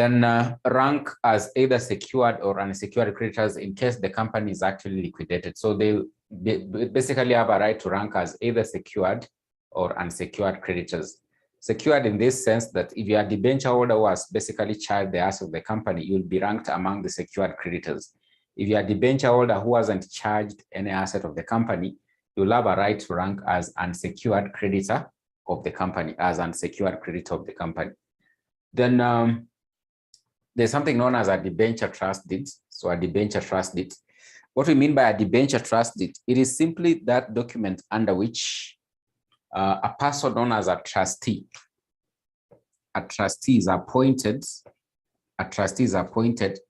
Then rank as either secured or unsecured creditors in case the company is actually liquidated. So they basically have a right to rank as either secured or unsecured creditors. Secured in this sense that if you are the debenture holder who has basically charged the assets of the company, you'll be ranked among the secured creditors. If you are the debenture holder who hasn't charged any asset of the company, you'll have a right to rank as unsecured creditor of the company, Then there's something known as a debenture trust deed. So a debenture trust deed. What we mean by a debenture trust deed, it is simply that document under which a person known as a trustee is appointed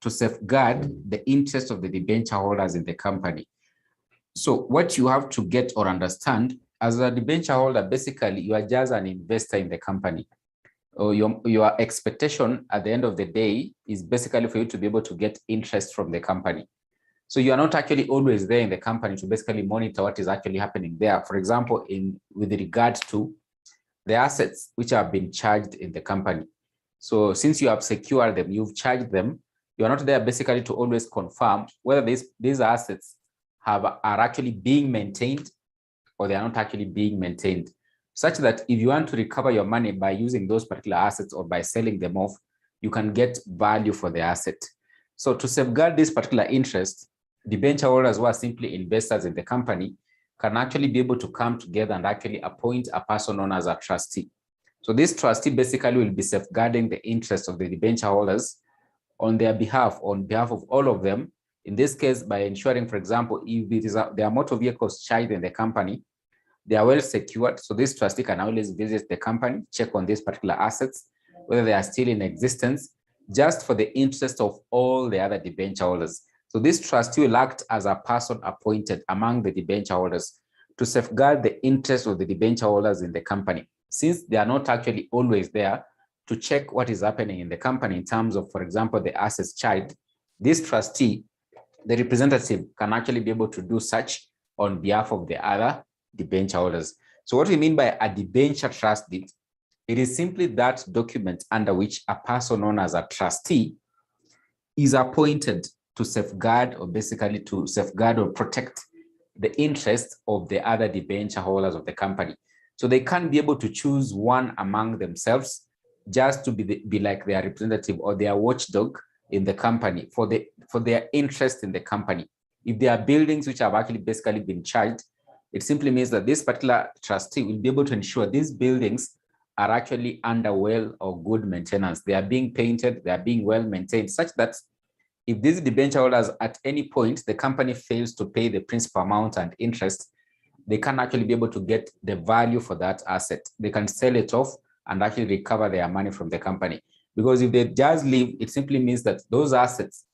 to safeguard the interest of the debenture holders in the company. So what you have to get or understand as a debenture holder, basically you are just an investor in the company. Or your expectation at the end of the day is basically for you to be able to get interest from the company. So you are not actually always there in the company to basically monitor what is actually happening there. For example, with regard to the assets which have been charged in the company. So since you have secured them, you've charged them, you are not there basically to always confirm whether these assets are actually being maintained or they are not actually being maintained, such that if you want to recover your money by using those particular assets or by selling them off, you can get value for the asset. So to safeguard this particular interest, debenture holders who are simply investors in the company can actually be able to come together and actually appoint a person known as a trustee. So this trustee basically will be safeguarding the interest of the debenture holders on their behalf, on behalf of all of them. In this case, by ensuring, for example, if there are motor vehicles charged in the company, they are well secured. So this trustee can always visit the company, check on these particular assets, whether they are still in existence, just for the interest of all the other debenture holders. So this trustee will act as a person appointed among the debenture holders to safeguard the interest of the debenture holders in the company. Since they are not actually always there to check what is happening in the company in terms of, for example, the assets charged, this trustee, the representative, can actually be able to do such on behalf of the other debenture holders. So what we mean by a debenture trust deed, it is simply that document under which a person known as a trustee is appointed to safeguard or basically to safeguard or protect the interests of the other debenture holders of the company. So they can't be able to choose one among themselves just to be like their representative or their watchdog in the company for their interest in the company. If there are buildings which have actually basically been charged, it simply means that this particular trustee will be able to ensure these buildings are actually under well or good maintenance. They are being painted, they are being well maintained, such that if these debenture holders at any point the company fails to pay the principal amount and interest, they can actually be able to get the value for that asset. They can sell it off and actually recover their money from the company. Because if they just leave, it simply means that those assets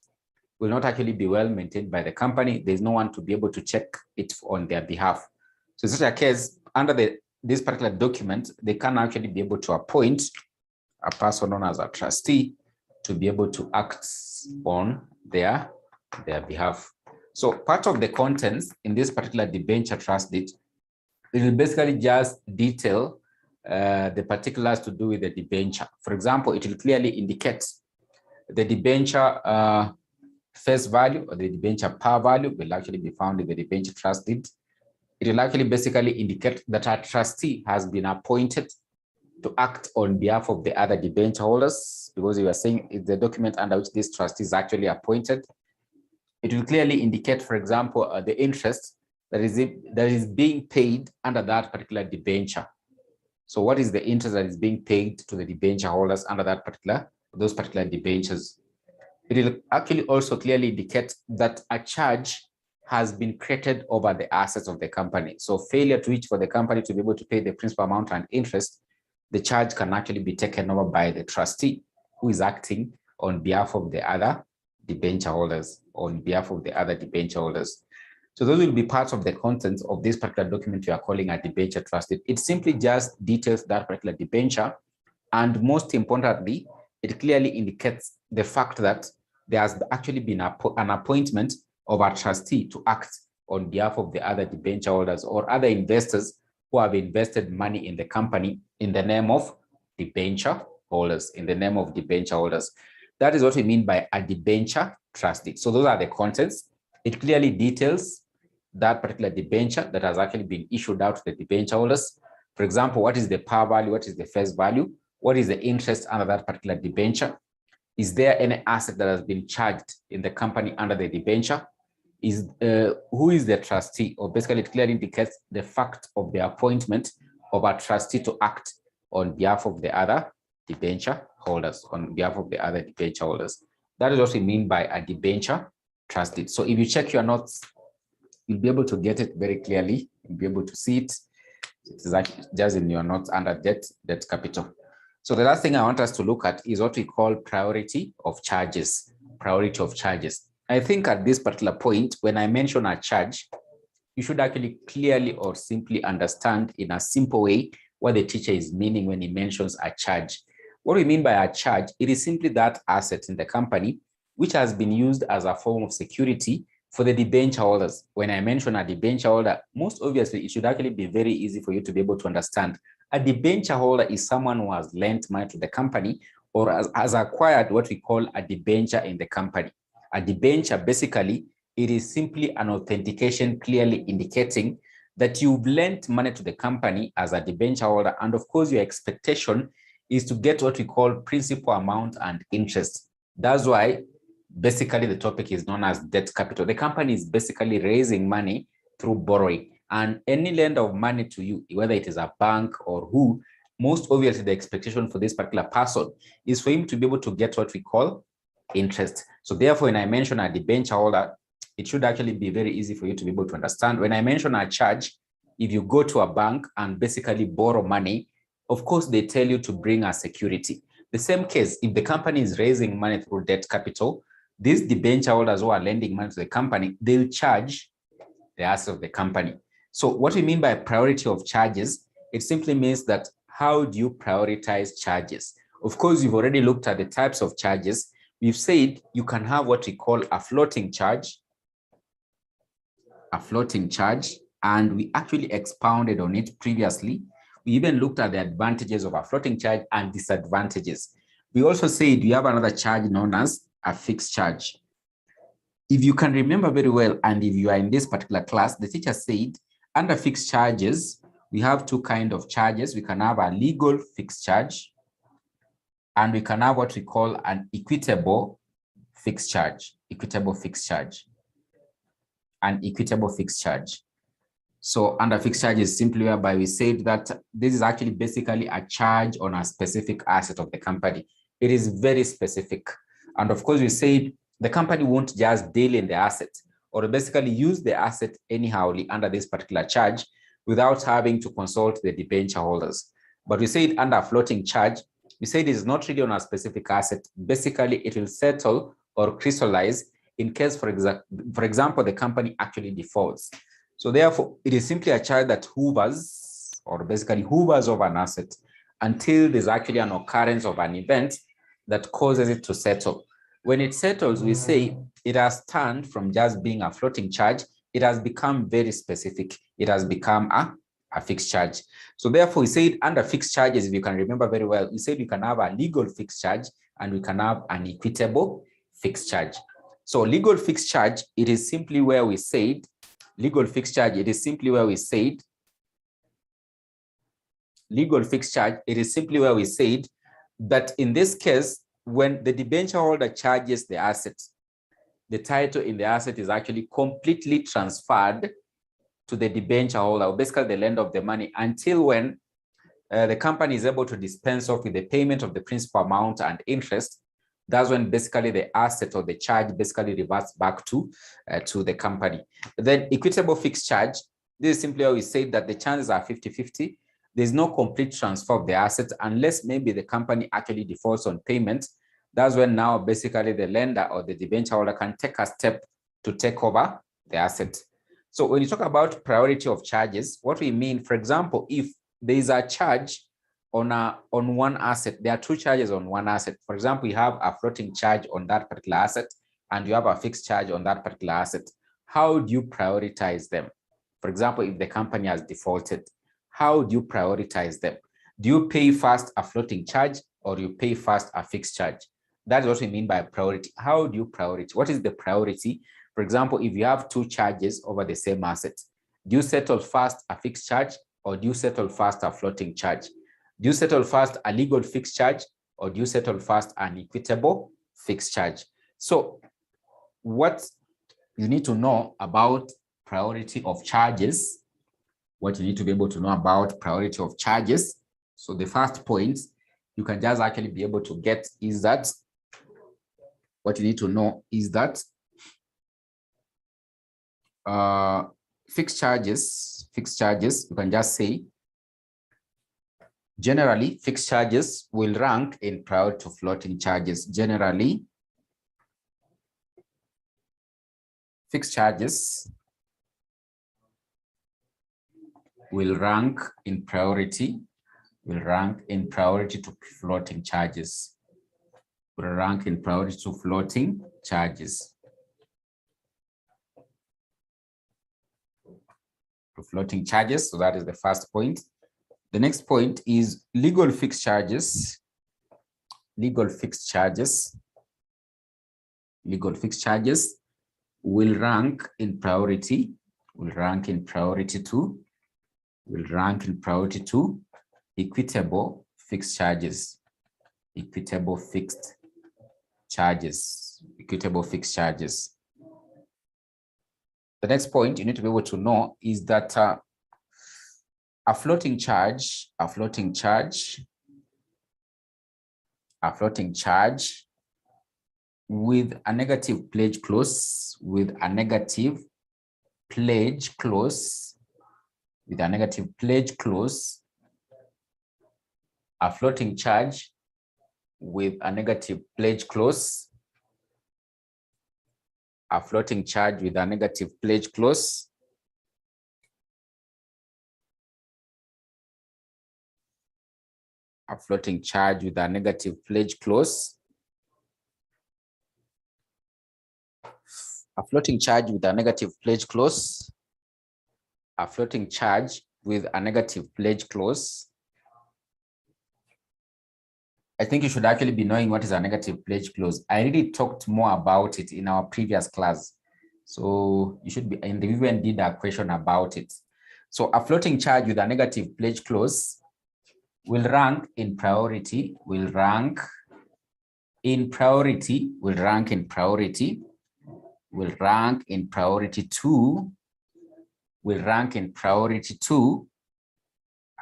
will not actually be well maintained by the company. There's no one to be able to check it on their behalf. So in such a case, under this particular document, they can actually be able to appoint a person known as a trustee to be able to act on their behalf. So part of the contents in this particular debenture trust deed, it will basically just detail the particulars to do with the debenture. For example, it will clearly indicate the debenture face value or the debenture par value will actually be found in the debenture trust deed. It will actually basically indicate that a trustee has been appointed to act on behalf of the other debenture holders, because you are saying it's the document under which this trustee is actually appointed. It will clearly indicate, for example, the interest that is being paid under that particular debenture. So what is the interest that is being paid to the debenture holders under those particular debentures? It will actually also clearly indicate that a charge has been created over the assets of the company. So failure to which for the company to be able to pay the principal amount and interest, the charge can actually be taken over by the trustee who is acting on behalf of the other debenture holders, So those will be parts of the contents of this particular document we are calling a debenture trust deed. It simply just details that particular debenture. And most importantly, it clearly indicates the fact that there has actually been an appointment of a trustee to act on behalf of the other debenture holders or other investors who have invested money in the company in the name of debenture holders, That is what we mean by a debenture trustee. So those are the contents. It clearly details that particular debenture that has actually been issued out to the debenture holders. For example, what is the par value? What is the face value? What is the interest under that particular debenture? Is there any asset that has been charged in the company under the debenture? Who is the trustee? Or basically, it clearly indicates the fact of the appointment of a trustee to act on behalf of the other debenture holders, That is what we mean by a debenture trustee. So if you check your notes, you'll be able to get it very clearly. You'll be able to see it. It's actually just in your notes under debt capital. So the last thing I want us to look at is what we call priority of charges. Priority of charges. I think at this particular point, when I mention a charge, you should actually clearly or simply understand in a simple way what the teacher is meaning when he mentions a charge. What we mean by a charge, it is simply that asset in the company which has been used as a form of security for the debenture holders. When I mention a debenture holder, most obviously, it should actually be very easy for you to be able to understand. A debenture holder is someone who has lent money to the company or has acquired what we call a debenture in the company. A debenture, basically, it is simply an authentication clearly indicating that you've lent money to the company as a debenture holder. And of course, your expectation is to get what we call principal amount and interest. That's why basically the topic is known as debt capital. The company is basically raising money through borrowing, and any lender of money to you, whether it is a bank or who, most obviously the expectation for this particular person is for him to be able to get what we call interest. So therefore, when I mention a debenture holder, it should actually be very easy for you to be able to understand. When I mention a charge, if you go to a bank and basically borrow money, of course, they tell you to bring a security. The same case, if the company is raising money through debt capital, these debenture holders who are lending money to the company, they'll charge the asset of the company. So what we mean by priority of charges, it simply means that how do you prioritize charges? Of course, you've already looked at the types of charges. We've said you can have what we call a floating charge, and we actually expounded on it previously. We even looked at the advantages of a floating charge and disadvantages. We also said we have another charge known as a fixed charge. If you can remember very well, and if you are in this particular class, the teacher said under fixed charges, we have two kinds of charges. We can have a legal fixed charge, and we can have what we call an equitable fixed charge. So under fixed charge is simply whereby we said that this is actually basically a charge on a specific asset of the company. It is very specific. And of course, we said the company won't just deal in the asset or basically use the asset anyhowly under this particular charge without having to consult the debenture holders. But we said under floating charge, we said it is not really on a specific asset. Basically, it will settle or crystallize in case, for example, the company actually defaults. So therefore, it is simply a charge that hovers over an asset until there's actually an occurrence of an event that causes it to settle. When it settles, we say it has turned from just being a floating charge, it has become very specific. It has become a fixed charge. So therefore, we said under fixed charges, if you can remember very well, we said we can have a legal fixed charge and we can have an equitable fixed charge. So legal fixed charge, it is simply where we said, legal fixed charge, it is simply where we said that in this case, when the debenture holder charges the asset, the title in the asset is actually completely transferred to the debenture holder, or basically the lender of the money, until when the company is able to dispense off with the payment of the principal amount and interest. That's when basically the asset or the charge basically reverts back to the company. Then equitable fixed charge, this is simply how we say that the chances are 50-50. There's no complete transfer of the asset unless maybe the company actually defaults on payment. That's when now basically the lender or the debenture holder can take a step to take over the asset. So when you talk about priority of charges, what we mean, for example, if there is a charge on one asset, there are two charges on one asset. For example, you have a floating charge on that particular asset and you have a fixed charge on that particular asset. How do you prioritize them? For example, if the company has defaulted, how do you prioritize them? Do you pay first a floating charge or you pay first a fixed charge? That's what we mean by priority. How do you priority? What is the priority? For example, if you have two charges over the same asset, do you settle first a fixed charge, or do you settle first a floating charge? Do you settle first a legal fixed charge, or do you settle first an equitable fixed charge? So what you need to know about priority of charges, what you need to be able to know about priority of charges. So the first point you can just actually be able to get is that what you need to know is that fixed charges, you can just say, generally, fixed charges will rank in priority to floating charges. Generally, fixed charges will rank in priority to floating charges. Will rank in priority to floating charges. To floating charges. So that is the first point. The next point is legal fixed charges. Legal fixed charges will rank in priority to equitable fixed charges. Equitable fixed charges. The next point you need to be able to know is that a floating charge with a negative pledge clause, a floating charge with a negative pledge clause, I think you should actually be knowing what is a negative pledge clause. I already talked more about it in our previous class. So you should be, and we even did a question about it. So a floating charge with a negative pledge clause will rank in priority to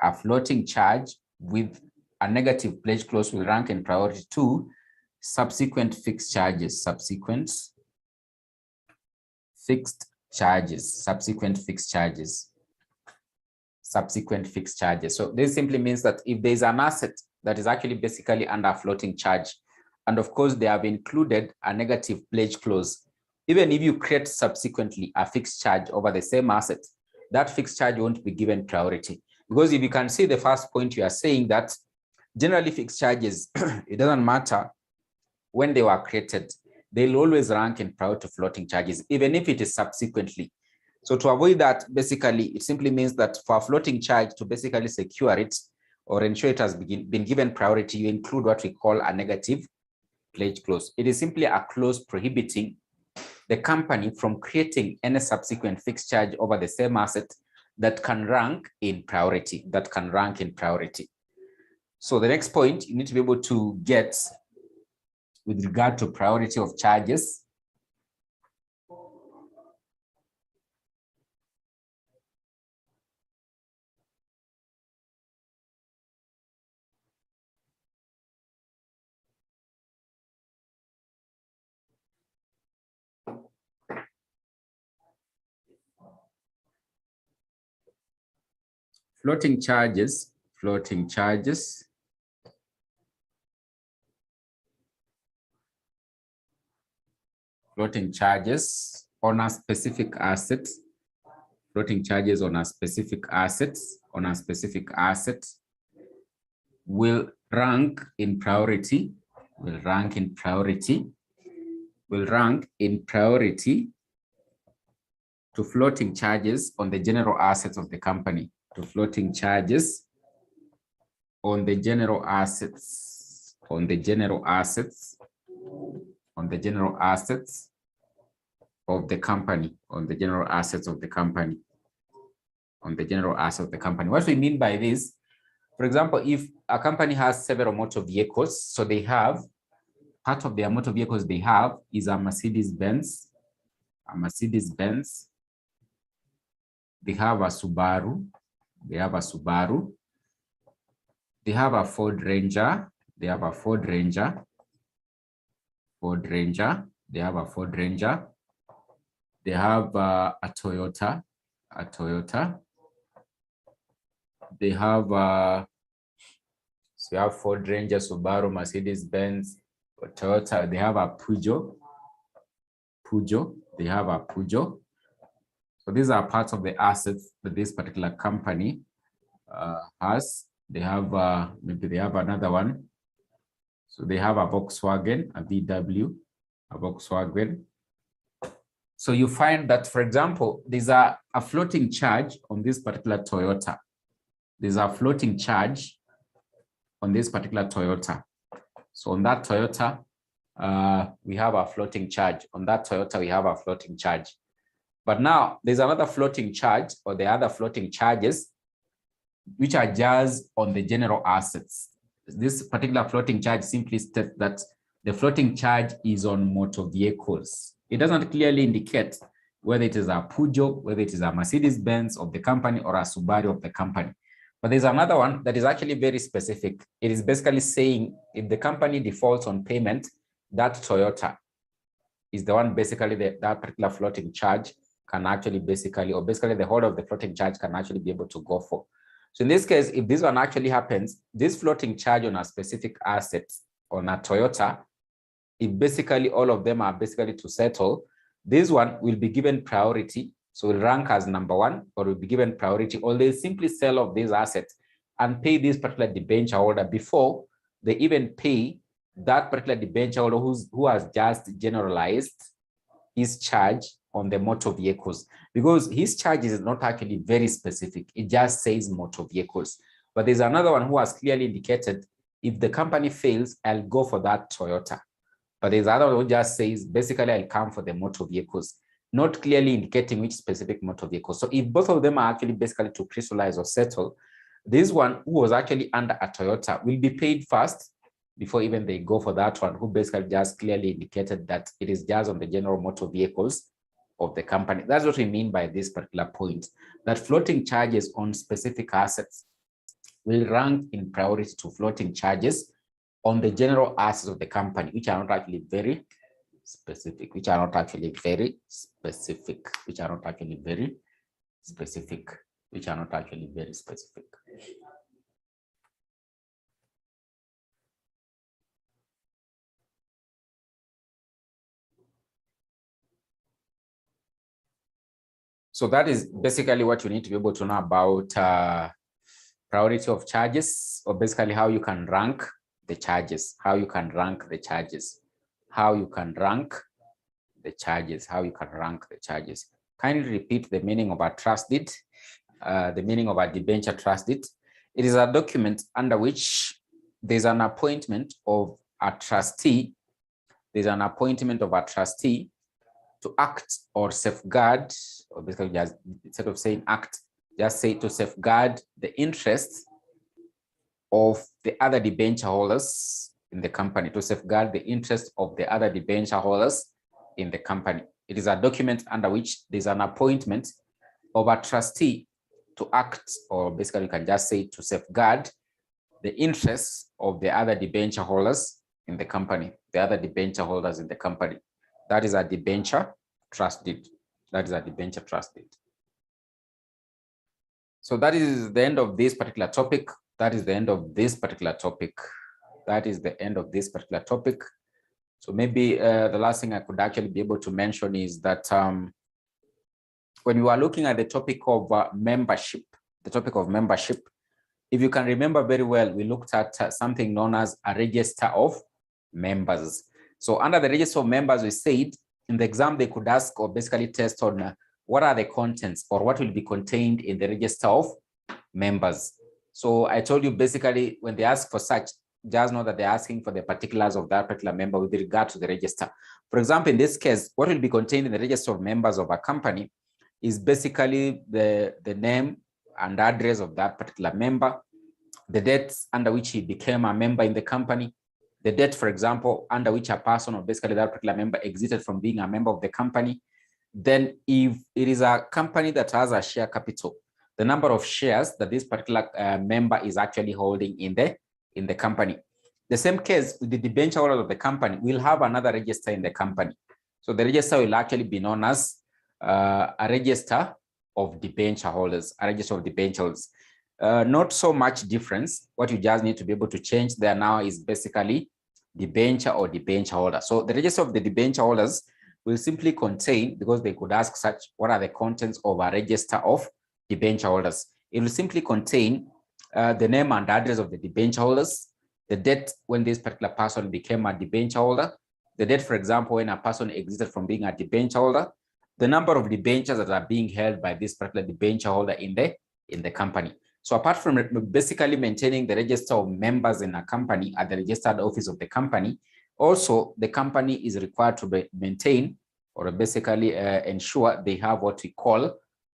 a floating charge with a negative pledge clause will rank in priority to subsequent fixed charges. So this simply means that if there is an asset that is actually basically under a floating charge, and of course they have included a negative pledge clause, even if you create subsequently a fixed charge over the same asset, that fixed charge won't be given priority. Because if you can see the first point, you are saying that generally fixed charges, it doesn't matter when they were created, they'll always rank in priority to floating charges, even if it is subsequently. So to avoid that, basically, it simply means that for a floating charge to basically secure it or ensure it has been given priority, you include what we call a negative pledge clause. It is simply a clause prohibiting the company from creating any subsequent fixed charge over the same asset that can rank in priority, So the next point you need to be able to get with regard to priority of charges floating charges on a specific asset, will rank in priority to floating charges on the general assets of the company, on the general assets on the general assets of the company, on the general assets of the company, on the general assets of the company. What we mean by this, for example, if a company has several motor vehicles, so they have, part of their motor vehicles they have is a Mercedes-Benz, they have a Subaru, they have a Ford Ranger, they have a Ford Ranger, they have a Ford Ranger, they have a Toyota, they have so you have Ford Ranger, Subaru, Mercedes-Benz, Toyota, they have a Peugeot, they have a Peugeot. So these are parts of the assets that this particular company has. They have maybe they have another one. So they have a Volkswagen, a VW, a Volkswagen. So you find that, for example, there's a floating charge on this particular Toyota. There's a floating charge on this particular Toyota. So on that Toyota, we have a floating charge. On that Toyota, we have a floating charge. But now there's another floating charge, or the other floating charges, which are just on the general assets. This particular floating charge simply states that the floating charge is on motor vehicles. It doesn't clearly indicate whether it is a Peugeot, whether it is a Mercedes-Benz of the company or a Subaru of the company. But there's another one that is actually very specific. It is basically saying if the company defaults on payment, that Toyota is the one basically that particular floating charge can actually basically the whole of the floating charge can actually be able to go for. So in this case, if this one actually happens, this floating charge on a specific asset on a Toyota, if basically all of them are basically to settle, this one will be given priority. So will rank as number one, or will be given priority, or they simply sell off these assets and pay this particular debenture holder before they even pay that particular debenture holder who has just generalized his charge on the motor vehicles, because his charge is not actually very specific. It just says motor vehicles. But there's another one who has clearly indicated if the company fails, I'll go for that Toyota. But there's another one who just says, basically, I'll come for the motor vehicles, not clearly indicating which specific motor vehicle. So if both of them are actually basically to crystallize or settle, this one who was actually under a Toyota will be paid first before even they go for that one, who basically just clearly indicated that it is just on the general motor vehicles of the company. That's what we mean by this particular point, that floating charges on specific assets will rank in priority to floating charges on the general assets of the company, which are not actually very specific, which are not actually very specific. So that is basically what you need to be able to know about priority of charges, or basically how you can rank the charges, Kindly repeat the meaning of a trust deed, the meaning of a debenture trust deed. It is a document under which there's an appointment of a trustee. To act or safeguard, or basically just instead of saying act, just say to safeguard the interests of the other debenture holders in the company, It is a document under which there's an appointment of a trustee to act, or basically you can just say to safeguard the interests of the other debenture holders in the company, That is a debenture trust deed. So that is the end of this particular topic. So maybe the last thing I could actually be able to mention is that when you are looking at the topic of membership, if you can remember very well, we looked at something known as a register of members. So under the register of members, we said in the exam, they could ask or basically test on what are the contents or what will be contained in the register of members. So I told you basically when they ask for such, just know that they're asking for the particulars of that particular member with regard to the register. For example, in this case, what will be contained in the register of members of a company is basically the name and address of that particular member, the dates under which he became a member in the company, the date, for example, under which a person or basically that particular member exited from being a member of the company. Then if it is a company that has a share capital, the number of shares that this particular member is actually holding in the company. The same case with the debenture holder of the company, we'll have another register in the company. So the register will actually be known as a register of debenture holders, a register of debenture holders. Not so much difference. What you just need to be able to change there now is basically debenture or debenture holder. So the register of the debenture holders will simply contain, because they could ask such, what are the contents of a register of debenture holders? It will simply contain the name and address of the debenture holders, the date when this particular person became a debenture holder, the date, for example, when a person exited from being a debenture holder, the number of debentures that are being held by this particular debenture holder in the company. So apart from basically maintaining the register of members in a company at the registered office of the company, also the company is required to maintain or basically ensure they have what we call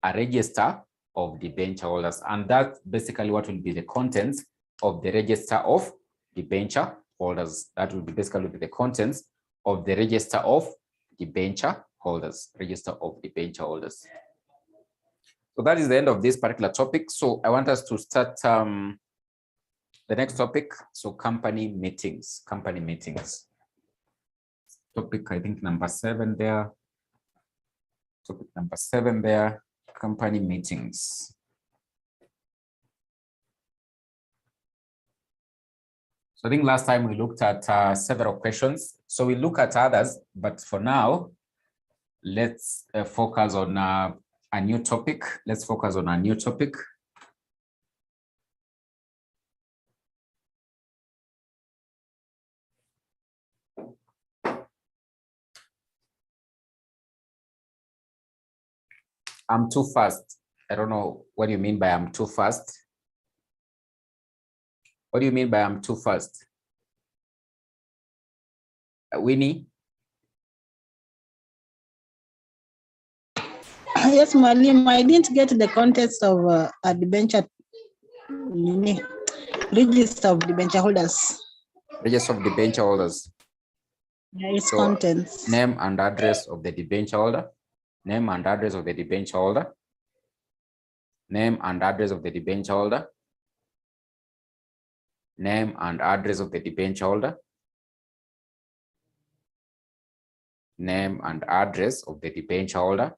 a register of debenture holders. And that's basically what will be the contents of the register of debenture holders. That will be basically the contents of the register of debenture holders, register of debenture holders. So that is the end of this particular topic. So I want us to start the next topic. So company meetings, Topic, I think number 7 there. Topic number 7 there, company meetings. So I think last time we looked at several questions. So we look at others, but for now, let's focus on a new topic. Let's focus on a new topic. I'm too fast. I don't know what you mean by I'm too fast. What do you mean by I'm too fast? Winnie? Yes, Malim, I didn't get the context of a debenture register of debenture holders. Register of debenture holders. Yeah, its contents. Name and address of the debenture holder. Name and address of the debenture holder. Name and address of the debenture holder. Name and address of the debenture holder. Name and address of the debenture holder.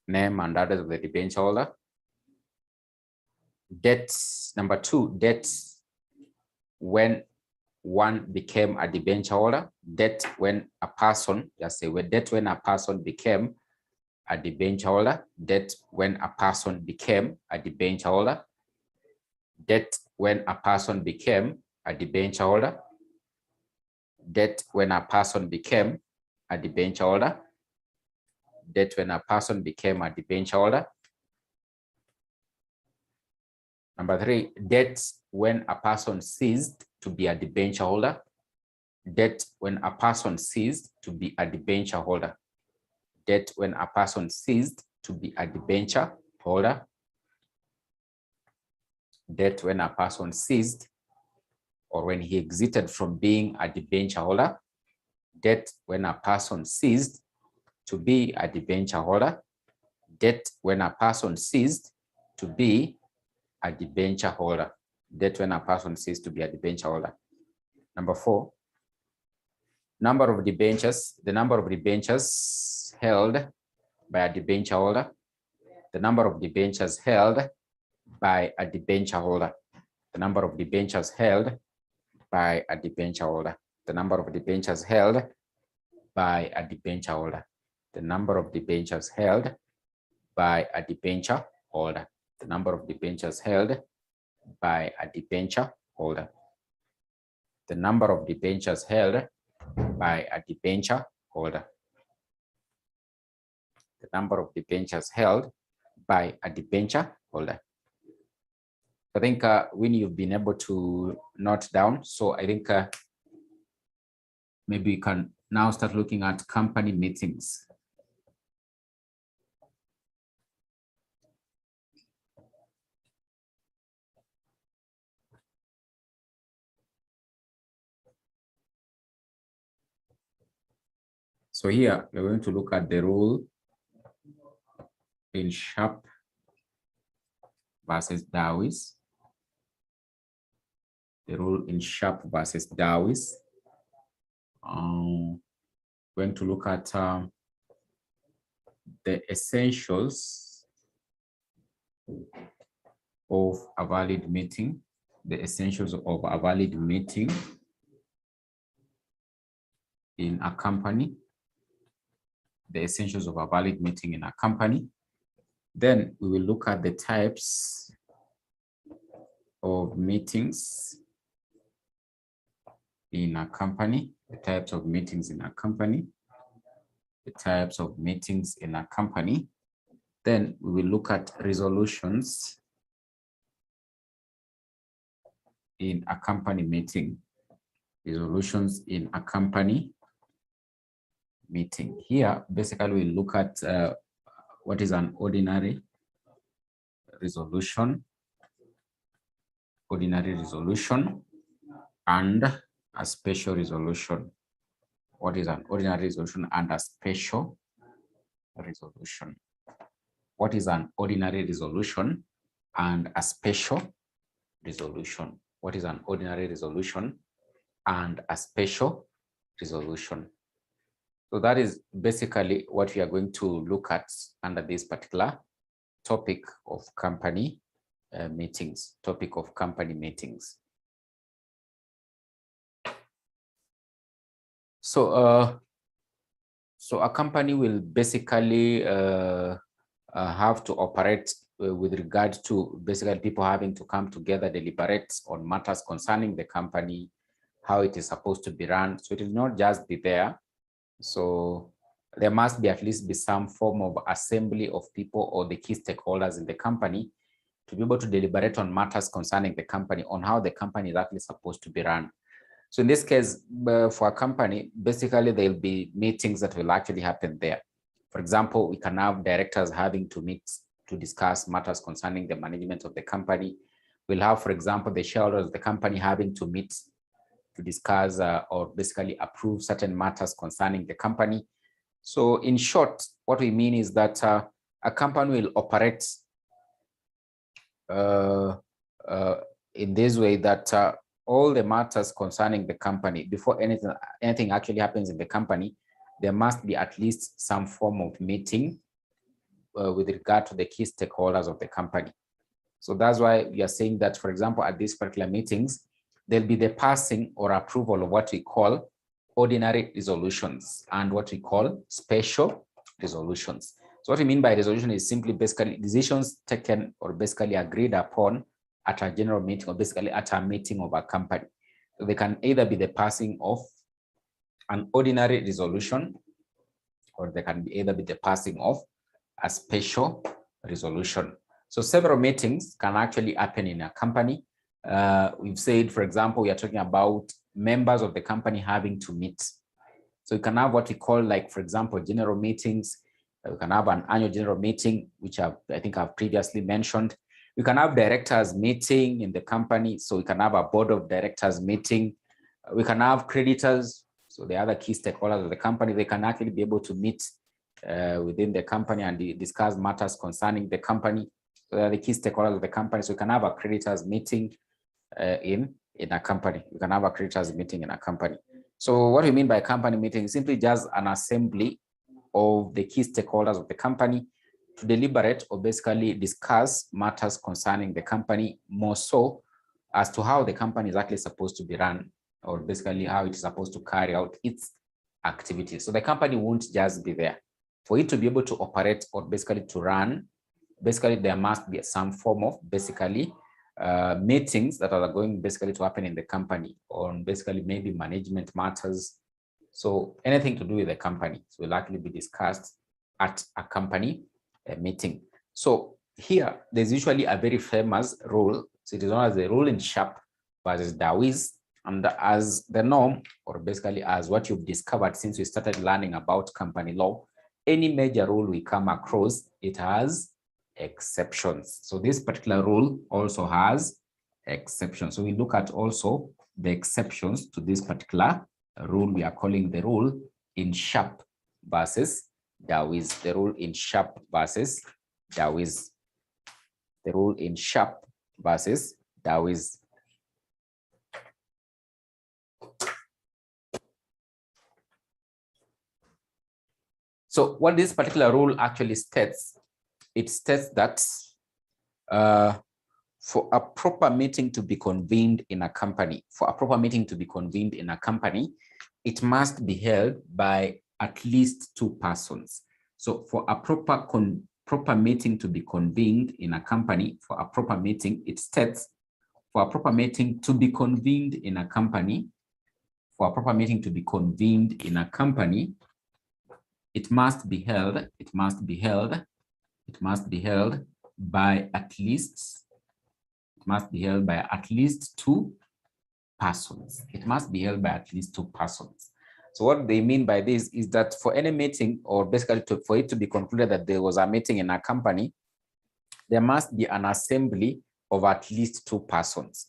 Name and address of the debenture holder. Dates, number 2, dates when one became a debenture holder. Date when a person, just say date when a person became a debenture holder. Date when a person became a debenture holder. Date when a person became a debenture holder. Date when a person became a debenture holder. Date when a person became a debenture holder. Number 3, dates when a person ceased to be a debenture holder. Date when a person ceased to be a debenture holder. Date when a person ceased to be a debenture holder. Date when a person ceased or when he exited from being a debenture holder. Date when a person ceased to be a debenture holder. Date when a person ceased to be a debenture holder. Date when a person ceased to be a debenture holder. Number 4, number of debentures, the number of debentures held by a debenture holder. The number of debentures held by a debenture holder. The number of debentures held by a debenture holder. The number of debentures held by a debenture holder. The number of debentures held by a debenture holder. The number of debentures held by a debenture holder. The number of debentures held by a debenture holder. The number of debentures held by a debenture stakeholder. I think when you've been able to note down, so I think maybe you can now start looking at company meetings. So here we're going to look at the role in Sharp versus Dawes. The role in Sharp versus Dawes. Going to look at the essentials of a valid meeting. The essentials of a valid meeting in a company. The essentials of a valid meeting in a company. Then we will look at the types of meetings in a company, the types of meetings in a company, the types of meetings in a company. Then we will look at resolutions in a company meeting, resolutions in a company meeting. Here, basically, we look at what is an ordinary resolution, and a special resolution. What is an ordinary resolution and a special resolution? What is an ordinary resolution and a special resolution? What is an ordinary resolution and a special resolution? So that is basically what we are going to look at under this particular topic of company meetings, So, so a company will basically have to operate with regard to basically people having to come together, deliberate on matters concerning the company, how it is supposed to be run. So it will not just be there. So there must be at least be some form of assembly of people or the key stakeholders in the company to be able to deliberate on matters concerning the company, on how the company is actually supposed to be run. So in this case, for a company, basically there'll be meetings that will actually happen there. For example, we can have directors having to meet to discuss matters concerning the management of the company. We'll have, for example, the shareholders of the company having to meet to discuss or basically approve certain matters concerning the company. So in short, what we mean is that a company will operate in this way, that all the matters concerning the company, before anything actually happens in the company, there must be at least some form of meeting with regard to the key stakeholders of the company. So that's why we are saying that, for example, at these particular meetings, there'll be the passing or approval of what we call ordinary resolutions and what we call special resolutions. So what we mean by resolution is simply basically decisions taken or basically agreed upon at a general meeting or basically at a meeting of a company. So they can either be the passing of an ordinary resolution, or they can either be the passing of a special resolution. So several meetings can actually happen in a company. We've said, for example, we are talking about members of the company having to meet. So you can have what we call, like, for example, general meetings. We can have an annual general meeting, which I think I've previously mentioned. We can have directors meeting in the company. So we can have a board of directors meeting. We can have creditors. So the other key stakeholders of the company, they can actually be able to meet within the company and discuss matters concerning the company. So they are the key stakeholders of the company. So we can have a creditors meeting in a company. You can have a creditors meeting in a company. So what we mean by company meeting is simply just an assembly of the key stakeholders of the company to deliberate or basically discuss matters concerning the company, more so as to how the company is actually supposed to be run, or basically how it is supposed to carry out its activities. So the company won't just be there. For it to be able to operate or basically to run, basically there must be some form of basically meetings that are going basically to happen in the company on basically maybe management matters. So anything to do with the company will likely be discussed at a company meeting. So here, there's usually a very famous rule. So it is known as the rule in Sharpe versus Dawes. And as the norm, or basically as what you've discovered since we started learning about company law, any major rule we come across, it has exceptions. So this particular rule also has exceptions. So we look at also the exceptions to this particular rule. We are calling the rule in Sharpe versus Dawes. The rule in Sharpe versus Dawes. The rule in Sharpe versus Dawes. So what this particular rule actually states, it states that for a proper meeting to be convened in a company, it must be held by at least 2 persons. So for a proper meeting to be convened in a company, it states for a proper meeting to be convened in a company, it must be held by at least 2 persons. It must be held by at least 2 persons. So what they mean by this is that for any meeting, or basically for it to be concluded that there was a meeting in a company, there must be an assembly of at least 2 persons.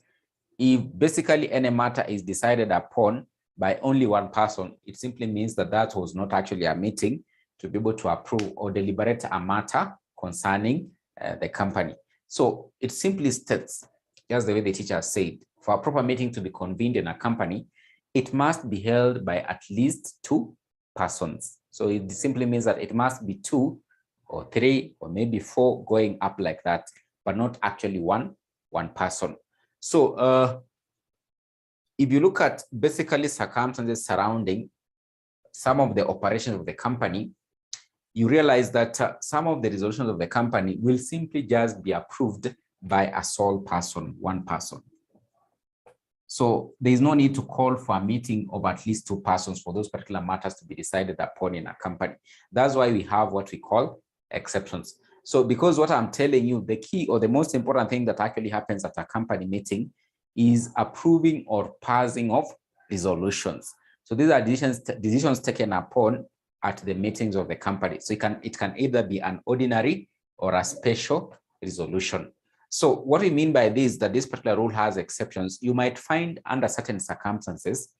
If basically any matter is decided upon by only 1 person, it simply means that that was not actually a meeting to be able to approve or deliberate a matter concerning the company. So it simply states, just the way the teacher said, for a proper meeting to be convened in a company, it must be held by at least 2 persons. So it simply means that it must be 2 or 3 or maybe 4 going up like that, but not actually one person. So if you look at basically circumstances surrounding some of the operations of the company, you realize that some of the resolutions of the company will simply just be approved by a sole person, 1 person. So there is no need to call for a meeting of at least 2 persons for those particular matters to be decided upon in a company. That's why we have what we call exceptions. So because what I'm telling you, the key or the most important thing that actually happens at a company meeting is approving or passing of resolutions. So these are decisions taken upon at the meetings of the company. So it can either be an ordinary or a special resolution. So what we mean by this, that this particular rule has exceptions. You might find under certain circumstances,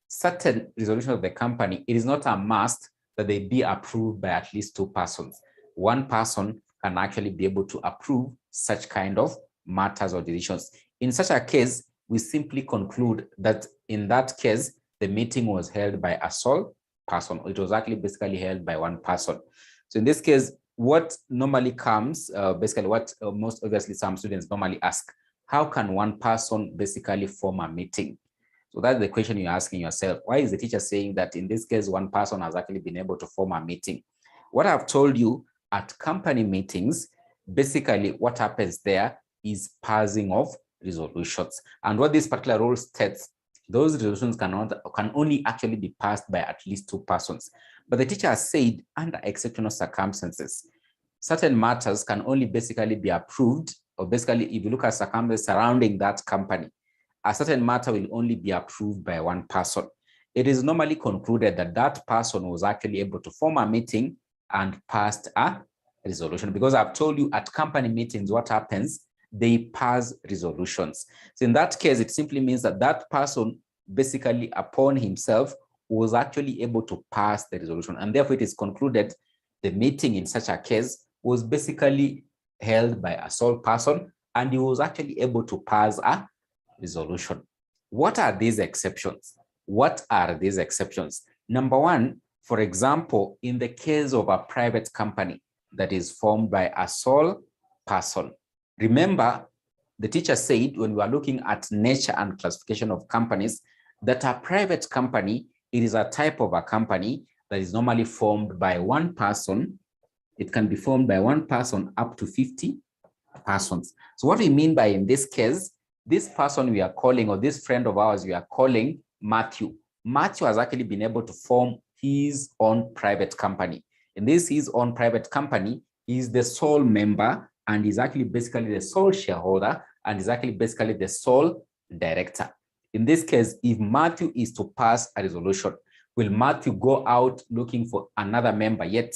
certain resolutions of the company, it is not a must that they be approved by at least 2 persons. 1 person can actually be able to approve such kind of matters or decisions. In such a case, we simply conclude that in that case, the meeting was held by a sole person. It was actually basically held by 1 person. So in this case, what normally comes, basically what most obviously some students normally ask, how can 1 person basically form a meeting? So that's the question you're asking yourself. Why is the teacher saying that in this case, 1 person has actually been able to form a meeting? What I've told you, at company meetings, basically what happens there is passing of resolutions. And what this particular rule states, those resolutions can only actually be passed by at least 2 persons. But the teacher has said under exceptional circumstances, certain matters can only basically be approved, or basically if you look at circumstances surrounding that company, a certain matter will only be approved by 1 person. It is normally concluded that that person was actually able to form a meeting and passed a resolution. Because I've told you at company meetings, what happens? They pass resolutions. So in that case, it simply means that that person basically upon himself was actually able to pass the resolution. And therefore it is concluded the meeting in such a case was basically held by a sole person, and he was actually able to pass a resolution. What are these exceptions? Number 1, for example, in the case of a private company that is formed by a sole person. Remember, the teacher said when we are looking at nature and classification of companies, that a private company, it is a type of a company that is normally formed by 1 person. It can be formed by 1 person up to 50 persons. So what we mean by, in this case, this person we are calling, or this friend of ours we are calling Matthew. Matthew has actually been able to form his own private company. In this his own private company, he is the sole member and is actually basically the sole shareholder and is actually basically the sole director. In this case, if Matthew is to pass a resolution, will Matthew go out looking for another member, yet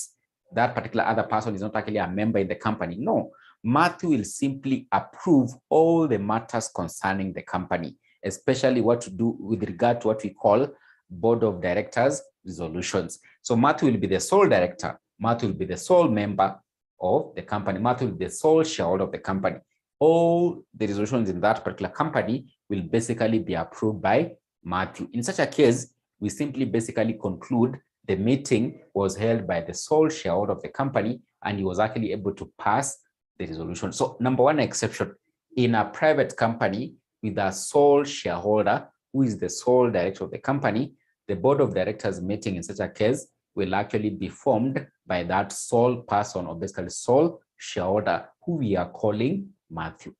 that particular other person is not actually a member in the company? No, Matthew will simply approve all the matters concerning the company, especially what to do with regard to what we call board of directors resolutions. So Matthew will be the sole director, Matthew will be the sole member of the company, Matthew will be the sole shareholder of the company. All the resolutions in that particular company will basically be approved by Matthew. In such a case, we simply basically conclude the meeting was held by the sole shareholder of the company and he was actually able to pass the resolution. So number one exception, in a private company with a sole shareholder who is the sole director of the company, the board of directors meeting in such a case will actually be formed by that sole person or basically sole shareholder who we are calling Matthew.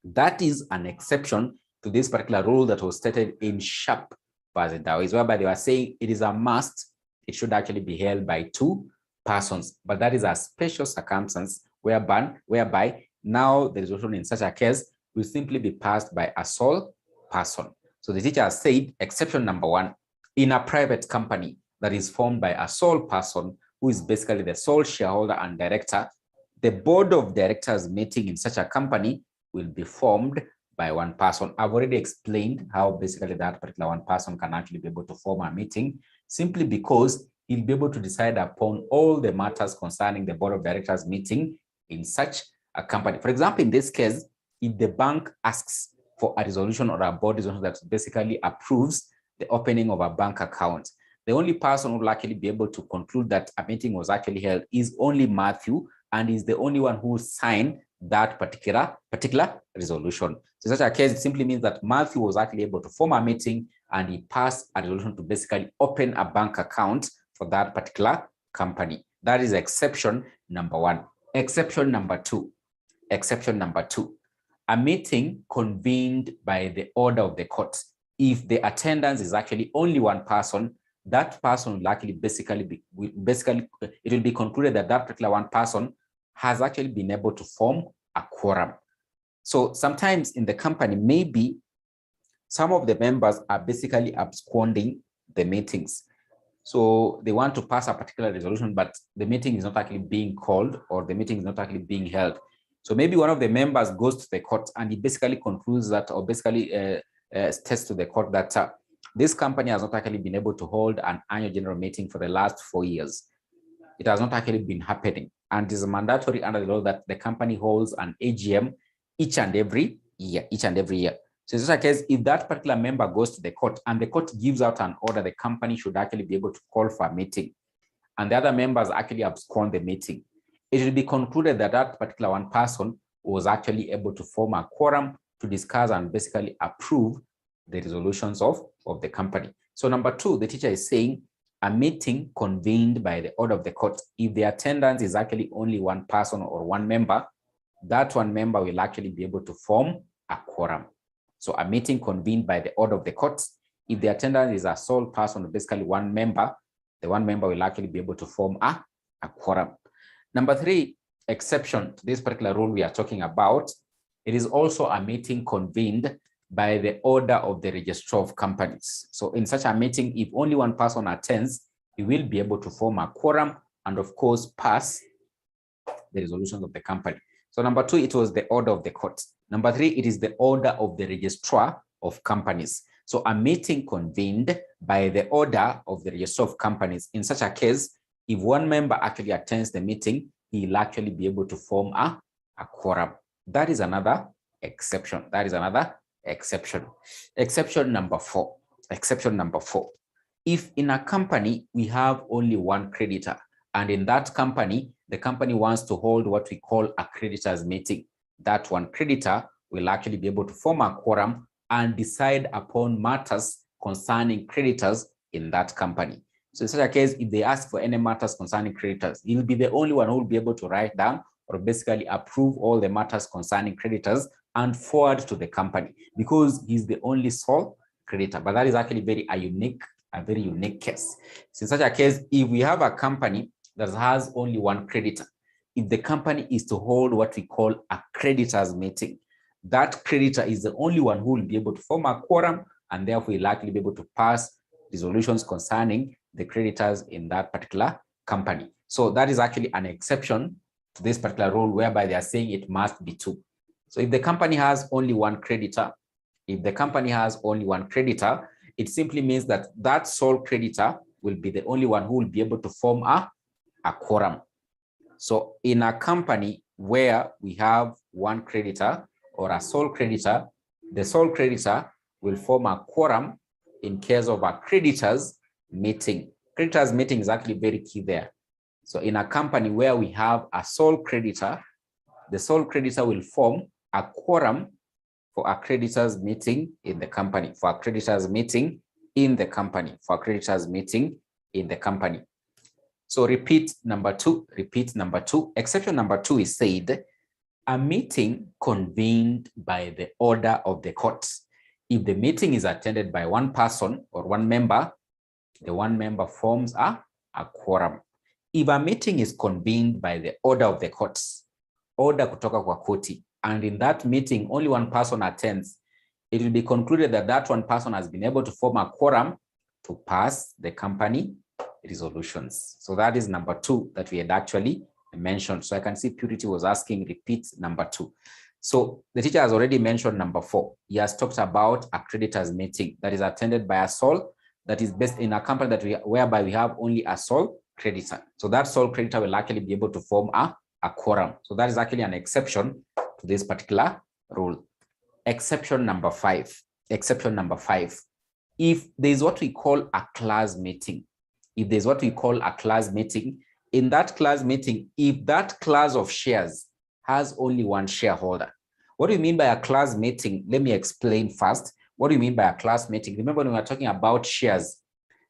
That is an exception to this particular rule that was stated in Sharp versus Dawes, whereby they were saying it is a must, it should actually be held by two persons, but that is a special circumstance whereby now the resolution in such a case will simply be passed by a sole person. So the teacher has said exception number one, in a private company that is formed by a sole person who is basically the sole shareholder and director, the board of directors meeting in such a company will be formed by one person. I've already explained how basically that particular one person can actually be able to form a meeting simply because he'll be able to decide upon all the matters concerning the board of directors meeting in such a company. For example, in this case, if the bank asks for a resolution or a board resolution that basically approves the opening of a bank account, the only person who will actually be able to conclude that a meeting was actually held is only Matthew, and is the only one who signed that particular resolution. So in such a case, it simply means that Matthew was actually able to form a meeting and he passed a resolution to basically open a bank account for that particular company. That is exception number one. Exception number two. A meeting convened by the order of the court. If the attendance is actually only one person, that person will actually it will be concluded that that particular one person has actually been able to form a quorum. So sometimes in the company, maybe some of the members are basically absconding the meetings. So they want to pass a particular resolution, but the meeting is not actually being called or the meeting is not actually being held. So maybe one of the members goes to the court and he basically concludes that, or basically states to the court that this company has not actually been able to hold an annual general meeting for the last 4 years. It has not actually been happening, and it is mandatory under the law that the company holds an AGM each and every year. So in such a case, if that particular member goes to the court and the court gives out an order, the company should actually be able to call for a meeting, and the other members actually abscond the meeting, it will be concluded that that particular one person was actually able to form a quorum to discuss and basically approve the resolutions of the company. So number two, the teacher is saying a meeting convened by the order of the court. If the attendance is actually only one person or one member, that one member will actually be able to form a quorum. So a meeting convened by the order of the court, if the attendance is a sole person, basically one member, the one member will actually be able to form a quorum. Number three, exception to this particular rule we are talking about, it is also a meeting convened by the order of the registrar of companies. So in such a meeting, if only one person attends, he will be able to form a quorum and of course pass the resolutions of the company. So number two, it was the order of the court. Number three, it is the order of the registrar of companies. So a meeting convened by the order of the registrar of companies. In such a case, if one member actually attends the meeting, he will actually be able to form a quorum. That is another exception. Exception number four. If in a company we have only one creditor, and in that company, the company wants to hold what we call a creditors meeting, that one creditor will actually be able to form a quorum and decide upon matters concerning creditors in that company. So in such a case, if they ask for any matters concerning creditors, he will be the only one who will be able to write down or basically approve all the matters concerning creditors and forward to the company because he's the only sole creditor. But that is actually a very unique case. So in such a case, if we have a company that has only one creditor, if the company is to hold what we call a creditors meeting. That creditor is the only one who will be able to form a quorum and therefore will likely be able to pass resolutions concerning the creditors in that particular company. So that is actually an exception to this particular rule whereby they are saying it must be two. So if the company has only one creditor, it simply means that that sole creditor will be the only one who will be able to form a quorum. So in a company where we have one creditor or a sole creditor, the sole creditor will form a quorum in case of a creditors meeting. Creditors meeting is actually very key there. So in a company where we have a sole creditor, the sole creditor will form a quorum for a creditors meeting in the company, So repeat number two. Exception number two is said, a meeting convened by the order of the court. If the meeting is attended by one person or one member, the one member forms a quorum. If a meeting is convened by the order of the courts, order kutoka kwa koti, and in that meeting only one person attends, it will be concluded that that one person has been able to form a quorum to pass the company resolutions. So that is number two that we had actually mentioned. So I can see Purity was asking, repeat number two. So the teacher has already mentioned number four. He has talked about a creditors meeting that is attended by a sole, that is based in a company that whereby we have only a sole creditor. So that sole creditor will actually be able to form a quorum. So that is actually an exception to this particular rule. Exception number five. If there is what we call a class meeting, in that class meeting, if that class of shares has only one shareholder. What do you mean by a class meeting? Let me explain first. What do you mean by a class meeting? Remember when we were talking about shares,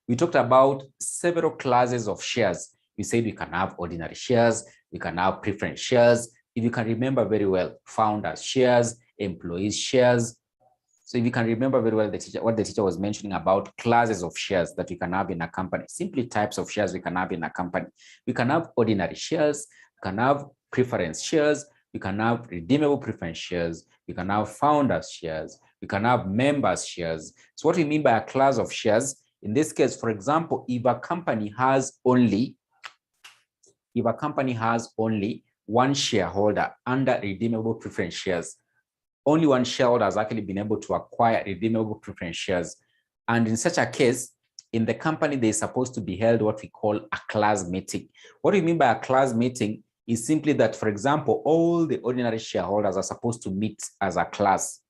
we talked about several classes of shares. We said we can have ordinary shares, we can have preference shares. If you can remember very well, founders shares, employees shares. So if you can remember very well what the teacher was mentioning about classes of shares that we can have in a company, simply types of shares we can have in a company. We can have ordinary shares, we can have preference shares, we can have redeemable preference shares, we can have founders shares, we can have members shares. So what we mean by a class of shares, in this case, for example, if a company has only one shareholder under redeemable preference shares, only one shareholder has actually been able to acquire redeemable preference shares. And in such a case, in the company, there is supposed to be held what we call a class meeting. What do you mean by a class meeting? Is simply that, for example, all the ordinary shareholders are supposed to meet as a class.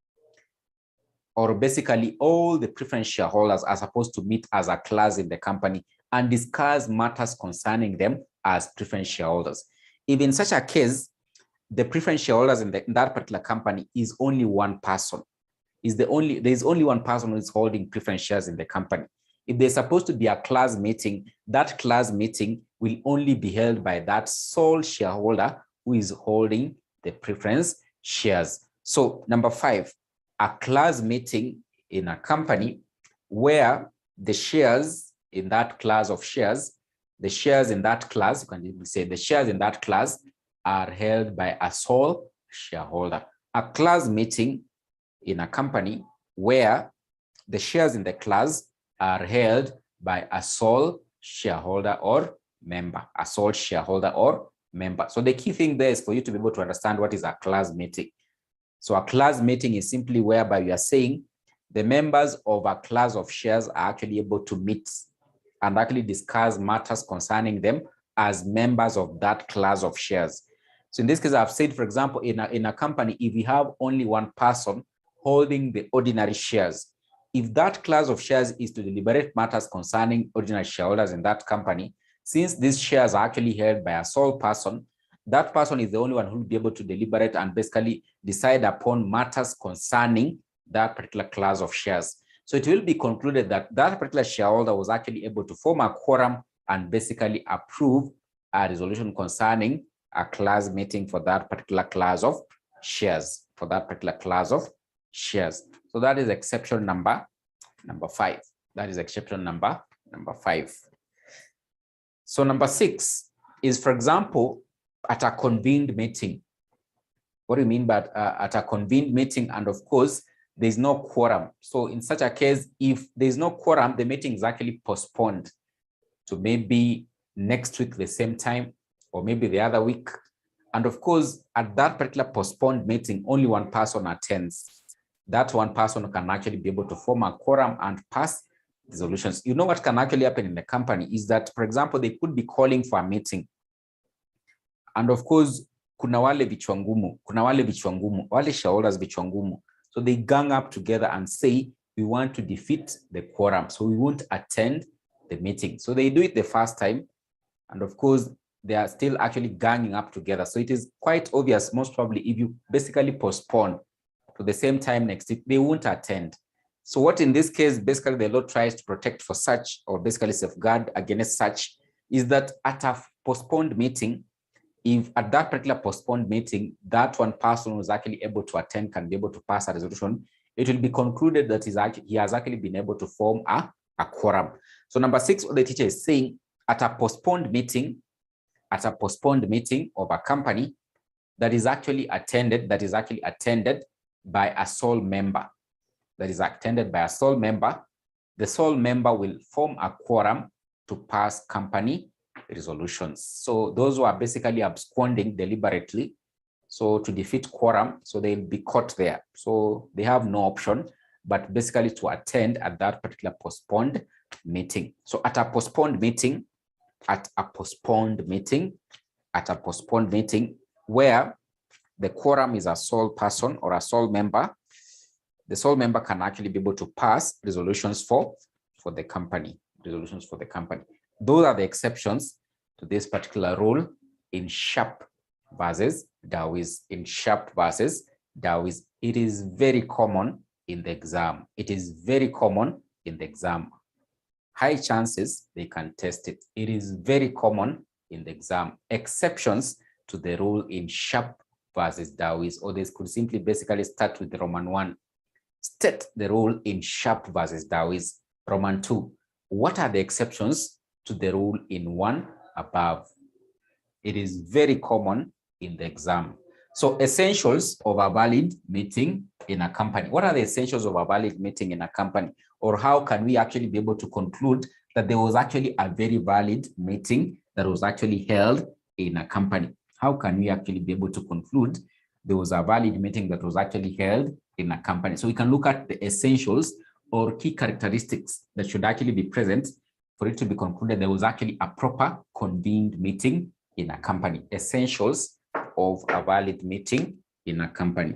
Or basically, all the preference shareholders are supposed to meet as a class in the company and discuss matters concerning them as preference shareholders. If in such a case, the preference shareholders in that particular company is only one person, there's only one person who is holding preference shares in the company. If there's supposed to be a class meeting, that class meeting will only be held by that sole shareholder who is holding the preference shares. So number five, a class meeting in a company where the shares in that class of shares, the shares in that class, you can even say the shares in that class are held by a sole shareholder. A class meeting in a company where the shares in the class are held by a sole shareholder or member, So the key thing there is for you to be able to understand what is a class meeting. So a class meeting is simply whereby you are saying the members of a class of shares are actually able to meet and actually discuss matters concerning them as members of that class of shares. So in this case, I've said, for example, in a company, if we have only one person holding the ordinary shares, if that class of shares is to deliberate matters concerning ordinary shareholders in that company, since these shares are actually held by a sole person, that person is the only one who will be able to deliberate and basically decide upon matters concerning that particular class of shares. So it will be concluded that that particular shareholder was actually able to form a quorum and basically approve a resolution concerning a class meeting for that particular class of shares, So that is exception number five. So number six is, for example, at a convened meeting. What do you mean by at a convened meeting? And of course, there's no quorum. So in such a case, if there's no quorum, the meeting is actually postponed to maybe next week, the same time, or maybe the other week. And of course, at that particular postponed meeting, only one person attends. That one person can actually be able to form a quorum and pass resolutions. You know what can actually happen in the company is that, for example, they could be calling for a meeting. And of course, kuna wale vichwa ngumu, wale shareholders vichwa ngumu. So they gang up together and say, we want to defeat the quorum, so we won't attend the meeting. So they do it the first time. And of course, they are still actually ganging up together. So it is quite obvious, most probably, if you basically postpone to the same time next week, they won't attend. So what in this case, basically the law tries to protect for such, or basically safeguard against such, is that at a postponed meeting, if at that particular postponed meeting, that one person who's actually able to attend can be able to pass a resolution, it will be concluded that he has actually been able to form a quorum. So number 6, what the teacher is saying, at a postponed meeting of a company that is actually attended by a sole member, the sole member will form a quorum to pass company resolutions. So those who are basically absconding deliberately, so to defeat quorum, so they'll be caught there. So they have no option but basically to attend at that particular postponed meeting. So at a postponed meeting where the quorum is a sole person or a sole member, the sole member can actually be able to pass resolutions for the company. Those are the exceptions to this particular rule in Sharp versus Dawes. It is very common in the exam. High chances they can test it. It is very common in the exam. Exceptions to the rule in Sharp versus Dawes, or they could simply basically start with the Roman 1. State the rule in Sharp versus Dawes. Roman 2. What are the exceptions to the rule in 1 above? It is very common in the exam. So essentials of a valid meeting in a company. What are the essentials of a valid meeting in a company? Or how can we actually be able to conclude that there was actually a very valid meeting that was actually held in a company? How can we actually be able to conclude there was a valid meeting that was actually held in a company? So we can look at the essentials or key characteristics that should actually be present for it to be concluded there was actually a proper convened meeting in a company. Essentials of a valid meeting in a company.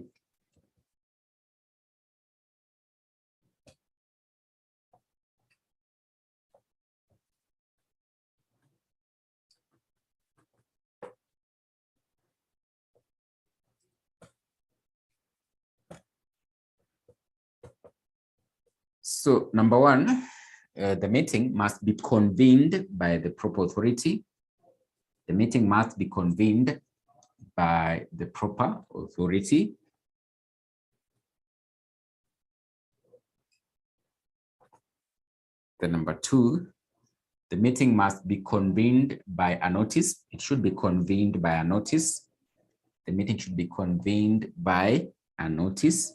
So number 1, the meeting must be convened by the proper authority. The meeting must be convened by the proper authority. Then number 2, the meeting must be convened by a notice. It should be convened by a notice. The meeting should be convened by a notice.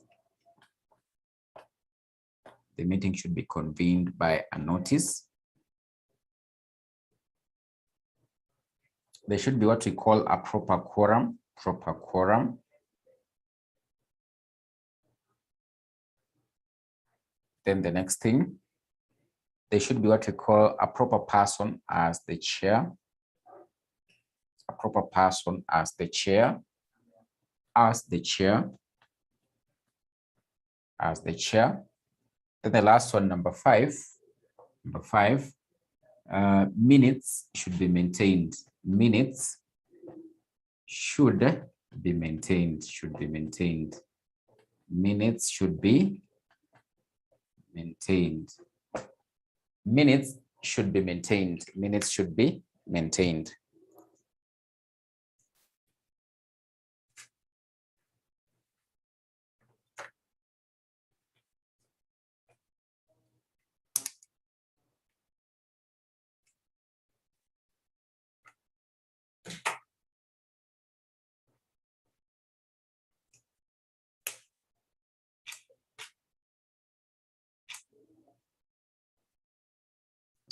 The meeting should be convened by a notice. There should be what we call a proper quorum. Then the next thing, there should be what we call a proper person as the chair. A proper person as the chair. Then the last one, number 5. Minutes should be maintained. Minutes should be maintained. Minutes should be maintained. Minutes should be maintained. Minutes should be maintained.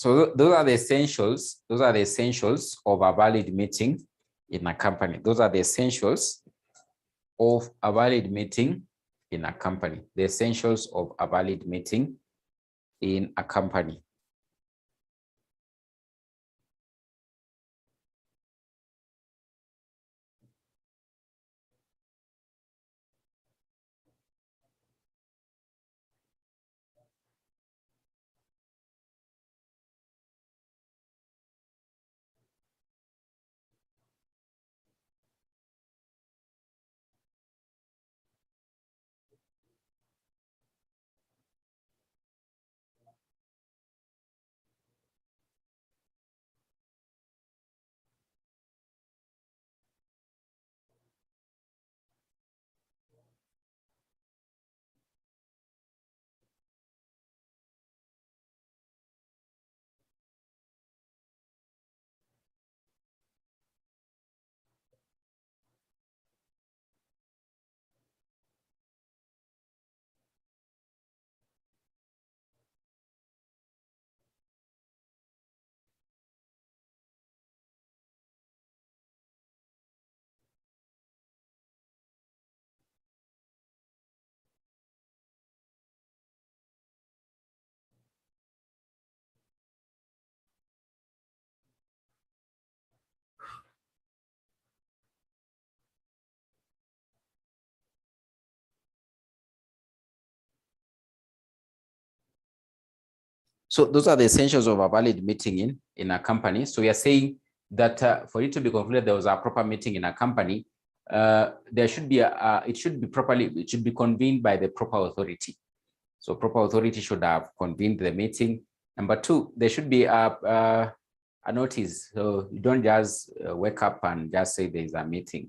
So those are the essentials. Those are the essentials of a valid meeting in a company. Those are the essentials of a valid meeting in a company. The essentials of a valid meeting in a company. So those are the essentials of a valid meeting in a company. So we are saying that for it to be concluded there was a proper meeting in a company, there should be it should be convened by the proper authority. So proper authority should have convened the meeting. Number two, there should be a notice. So you don't just wake up and just say there is a meeting.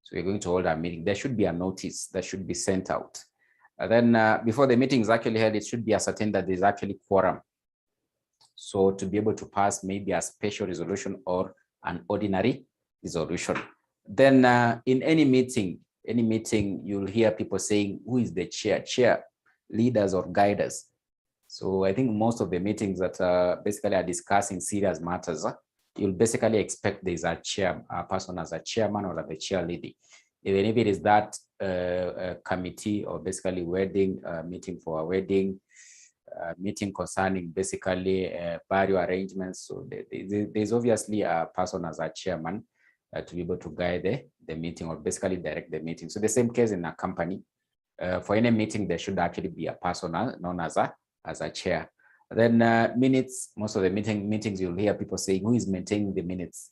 So you're going to hold a meeting. There should be a notice that should be sent out. And then before the meeting is actually held, it should be ascertained that there is actually quorum. So to be able to pass maybe a special resolution or an ordinary resolution. Then in any meeting, you'll hear people saying, who is the chair, leaders or guiders. So I think most of the meetings that basically are discussing serious matters, you'll basically expect there's a person as a chairman or the chair lady. Even if it is that committee or basically wedding meeting for a wedding, meeting concerning basically value arrangements. So there's obviously a person as a chairman to be able to guide the meeting or basically direct the meeting. So the same case in a company. For any meeting, there should actually be a person known as a chair. Then minutes, most of the meetings you'll hear people saying, who is maintaining the minutes?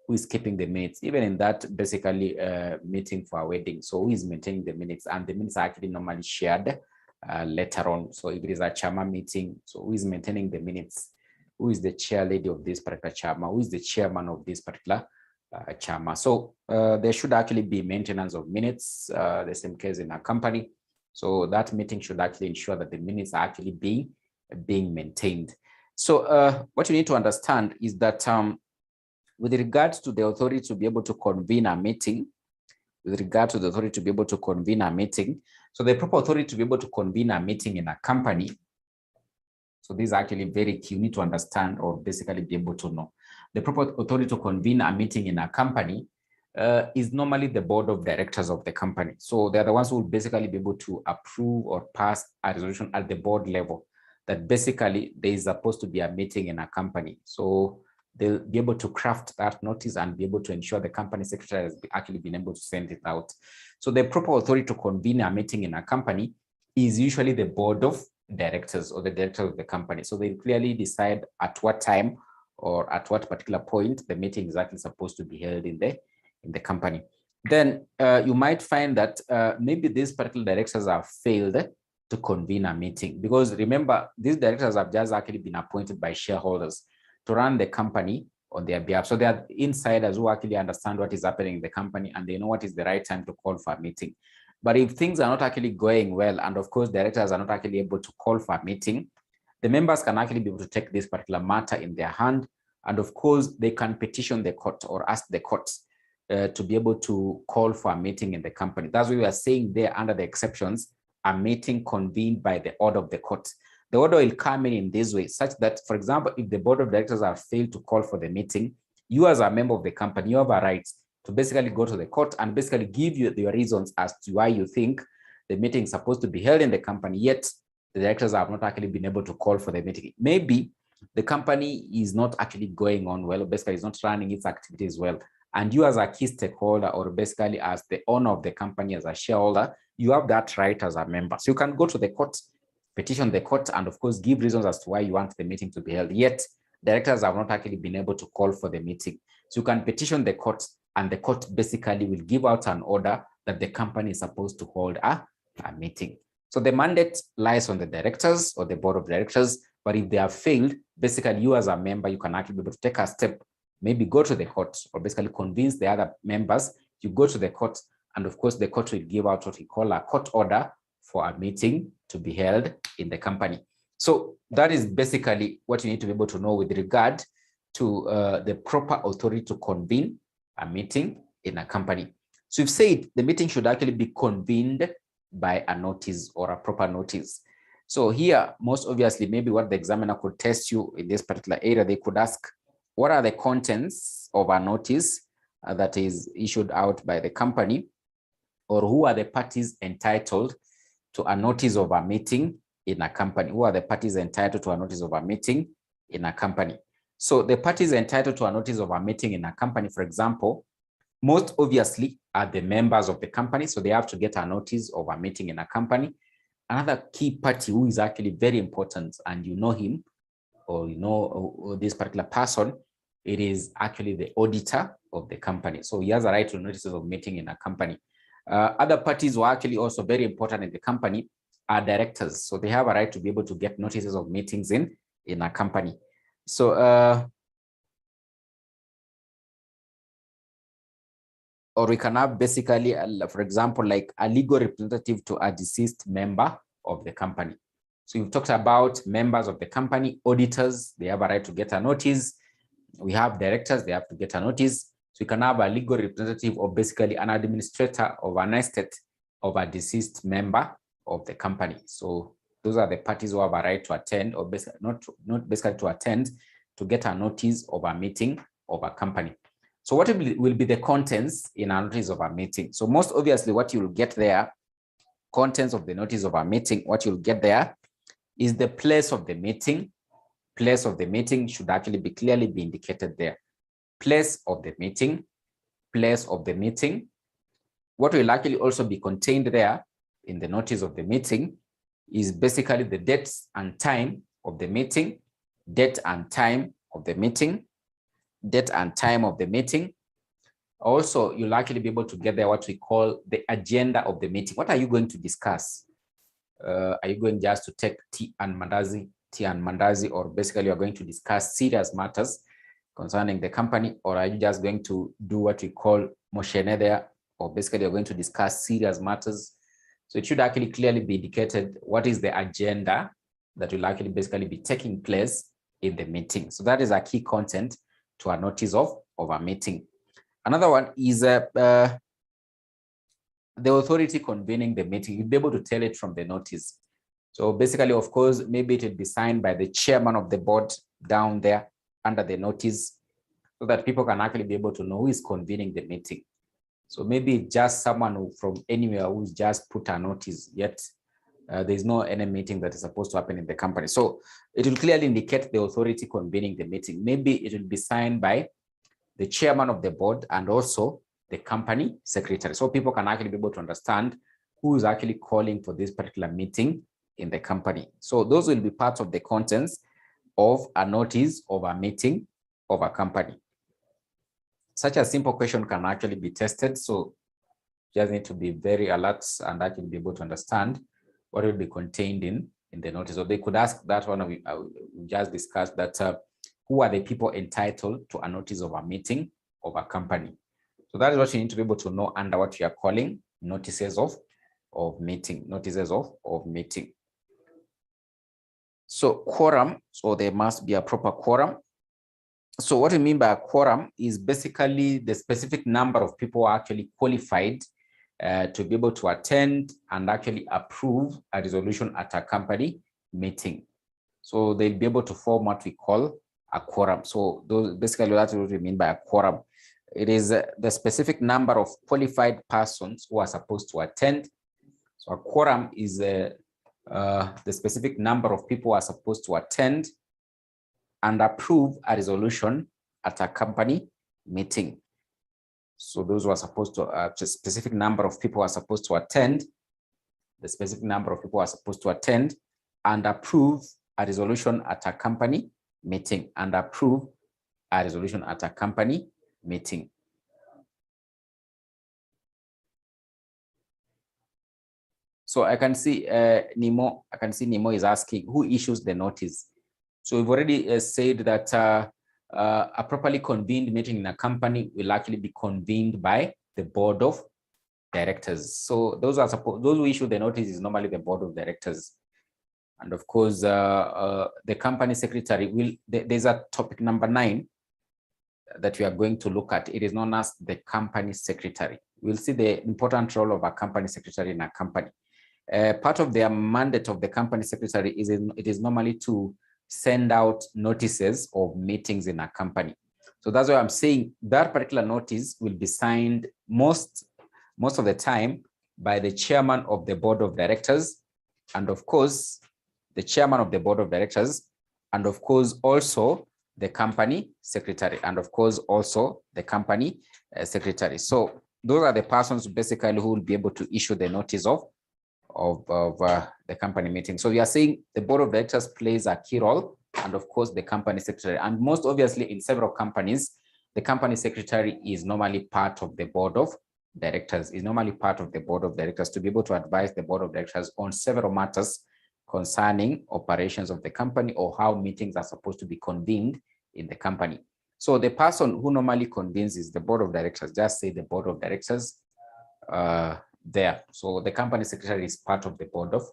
Who is keeping the minutes? Even in that basically meeting for a wedding. So who is maintaining the minutes? And the minutes are actually normally shared later on. So if it is a chairman meeting, so who is maintaining the minutes? Who is the chair lady of this particular chairman? Who is the chairman of this particular chairman? So there should actually be maintenance of minutes, the same case in a company. So that meeting should actually ensure that the minutes are actually being maintained. So what you need to understand is that with regards to the authority to be able to convene a meeting, so the proper authority to be able to convene a meeting in a company, so this is actually very key, you need to understand or basically be able to know. The proper authority to convene a meeting in a company is normally the board of directors of the company. So they're the ones who will basically be able to approve or pass a resolution at the board level that basically there is supposed to be a meeting in a company. So they'll be able to craft that notice and be able to ensure the company secretary has actually been able to send it out. So the proper authority to convene a meeting in a company is usually the board of directors or the director of the company. So they clearly decide at what time or at what particular point the meeting is actually supposed to be held in the company. Then you might find that maybe these particular directors have failed to convene a meeting, because remember, these directors have just actually been appointed by shareholders to run the company on their behalf. So they are insiders who actually understand what is happening in the company and they know what is the right time to call for a meeting. But if things are not actually going well, and of course directors are not actually able to call for a meeting, the members can actually be able to take this particular matter in their hand, and of course they can petition the court or ask the courts to be able to call for a meeting in the company. That's why we are saying there under the exceptions, a meeting convened by the order of the court. The order will come in this way, such that, for example, if the board of directors have failed to call for the meeting, you as a member of the company, you have a right to basically go to the court and basically give you your reasons as to why you think the meeting is supposed to be held in the company, yet the directors have not actually been able to call for the meeting. Maybe the company is not actually going on well, basically it's not running its activities well. And you as a key stakeholder, or basically as the owner of the company, as a shareholder, you have that right as a member. So you can go to the court, petition the court, and of course give reasons as to why you want the meeting to be held, yet directors have not actually been able to call for the meeting. So you can petition the court, and the court basically will give out an order that the company is supposed to hold a meeting. So the mandate lies on the directors or the board of directors, but if they have failed, basically you as a member, you can actually be able to take a step, maybe go to the court, or basically convince the other members. You go to the court, and of course the court will give out what we call a court order for a meeting to be held in the company. So that is basically what you need to be able to know with regard to the proper authority to convene a meeting in a company. So we've said the meeting should actually be convened by a notice or a proper notice. So here, most obviously, maybe what the examiner could test you in this particular area, they could ask, what are the contents of a notice that is issued out by the company, or who are the parties entitled to a notice of a meeting in a company? Who are the parties entitled to a notice of a meeting in a company? So the parties entitled to a notice of a meeting in a company, for example, most obviously are the members of the company. So they have to get a notice of a meeting in a company. Another key party who is actually very important, and you know him, or you know this particular person, it is actually the auditor of the company. So he has a right to notices of meeting in a company. Other parties who are actually also very important in the company are directors. So they have a right to be able to get notices of meetings in a company. So, or we can have basically, for example, like a legal representative to a deceased member of the company. So you've talked about members of the company, auditors, they have a right to get a notice. We have directors, they have to get a notice. So you can have a legal representative, or basically an administrator of an estate of a deceased member of the company. So those are the parties who have a right to attend, or basically not basically to attend, to get a notice of a meeting of a company. So what will be the contents in a notice of a meeting? So most obviously what you'll get there, contents of the notice of a meeting, what you'll get there is the place of the meeting. Place of the meeting should actually be clearly be indicated there. Place of the meeting, place of the meeting. What will actually also be contained there in the notice of the meeting is basically the dates and time of the meeting, date and time of the meeting, date and time of the meeting. Also, you'll actually be able to get there what we call the agenda of the meeting. What are you going to discuss? Are you going just to take tea and mandazi, or basically you're going to discuss serious matters concerning the company, or are you just going to do what we call moshene there, or basically you're going to discuss serious matters? So it should actually clearly be indicated what is the agenda that will actually basically be taking place in the meeting. So that is a key content to a notice of a meeting. Another one is the authority convening the meeting. You'll be able to tell it from the notice. So basically, of course, maybe it will be signed by the chairman of the board down there under the notice, so that people can actually be able to know who is convening the meeting. So maybe just someone from anywhere who's just put a notice, yet there's no any meeting that is supposed to happen in the company. So it will clearly indicate the authority convening the meeting. Maybe it will be signed by the chairman of the board and also the company secretary. So people can actually be able to understand who is actually calling for this particular meeting in the company. So those will be parts of the contents of a notice of a meeting of a company. Such a simple question can actually be tested. So you just need to be very alert and actually be able to understand what will be contained in the notice. So they could ask that one we just discussed, that who are the people entitled to a notice of a meeting of a company. So that is what you need to be able to know under what you are calling notices of meeting, notices of meeting. So quorum, so there must be a proper quorum. So what we mean by a quorum is basically the specific number of people who are actually qualified to be able to attend and actually approve a resolution at a company meeting. So they'll be able to form what we call a quorum. So those basically that's what we mean by a quorum. It is the specific number of qualified persons who are supposed to attend. So a quorum is the specific number of people who are supposed to attend and approve a resolution at a company meeting. So those who are supposed to, a specific number of people are supposed to attend, the specific number of people are supposed to attend and approve a resolution at a company meeting, and approve a resolution at a company meeting. So I can see Nemo is asking who issues the notice. So we've already said that a properly convened meeting in a company will actually be convened by the board of directors. So those who issue the notice is normally the board of directors. And of course, the company secretary will, there's a topic number 9 that we are going to look at. It is known as the company secretary. We'll see the important role of a company secretary in a company. Part of their mandate of the company secretary is normally to send out notices of meetings in a company. So that's why I'm saying that particular notice will be signed most of the time by the chairman of the board of directors, and of course, the chairman of the board of directors, and of course, also the company secretary, and of course, also the company secretary. So those are the persons basically who will be able to issue the notice of the company meeting. So we are saying the board of directors plays a key role, and of course the company secretary. And most obviously in several companies, the company secretary is normally part of the board of directors, to be able to advise the board of directors on several matters concerning operations of the company or how meetings are supposed to be convened in the company. So the person who normally convenes is the board of directors. Just say the board of directors there. So the company secretary is part of the board of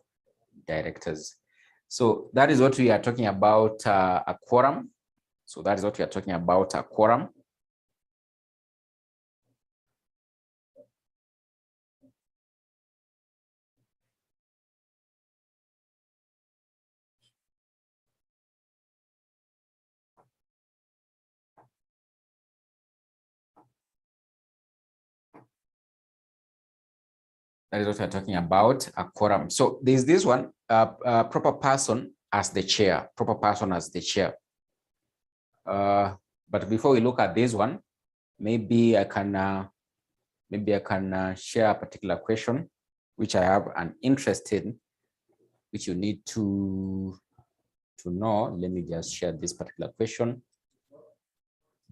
directors. So that is what we are talking about, a quorum. So that is what we are talking about, a quorum. That is what we're talking about, a quorum. So there's this one, proper person as the chair, but before we look at this one, maybe I can share a particular question which I have an interest in, which you need to know. Let me just share this particular question.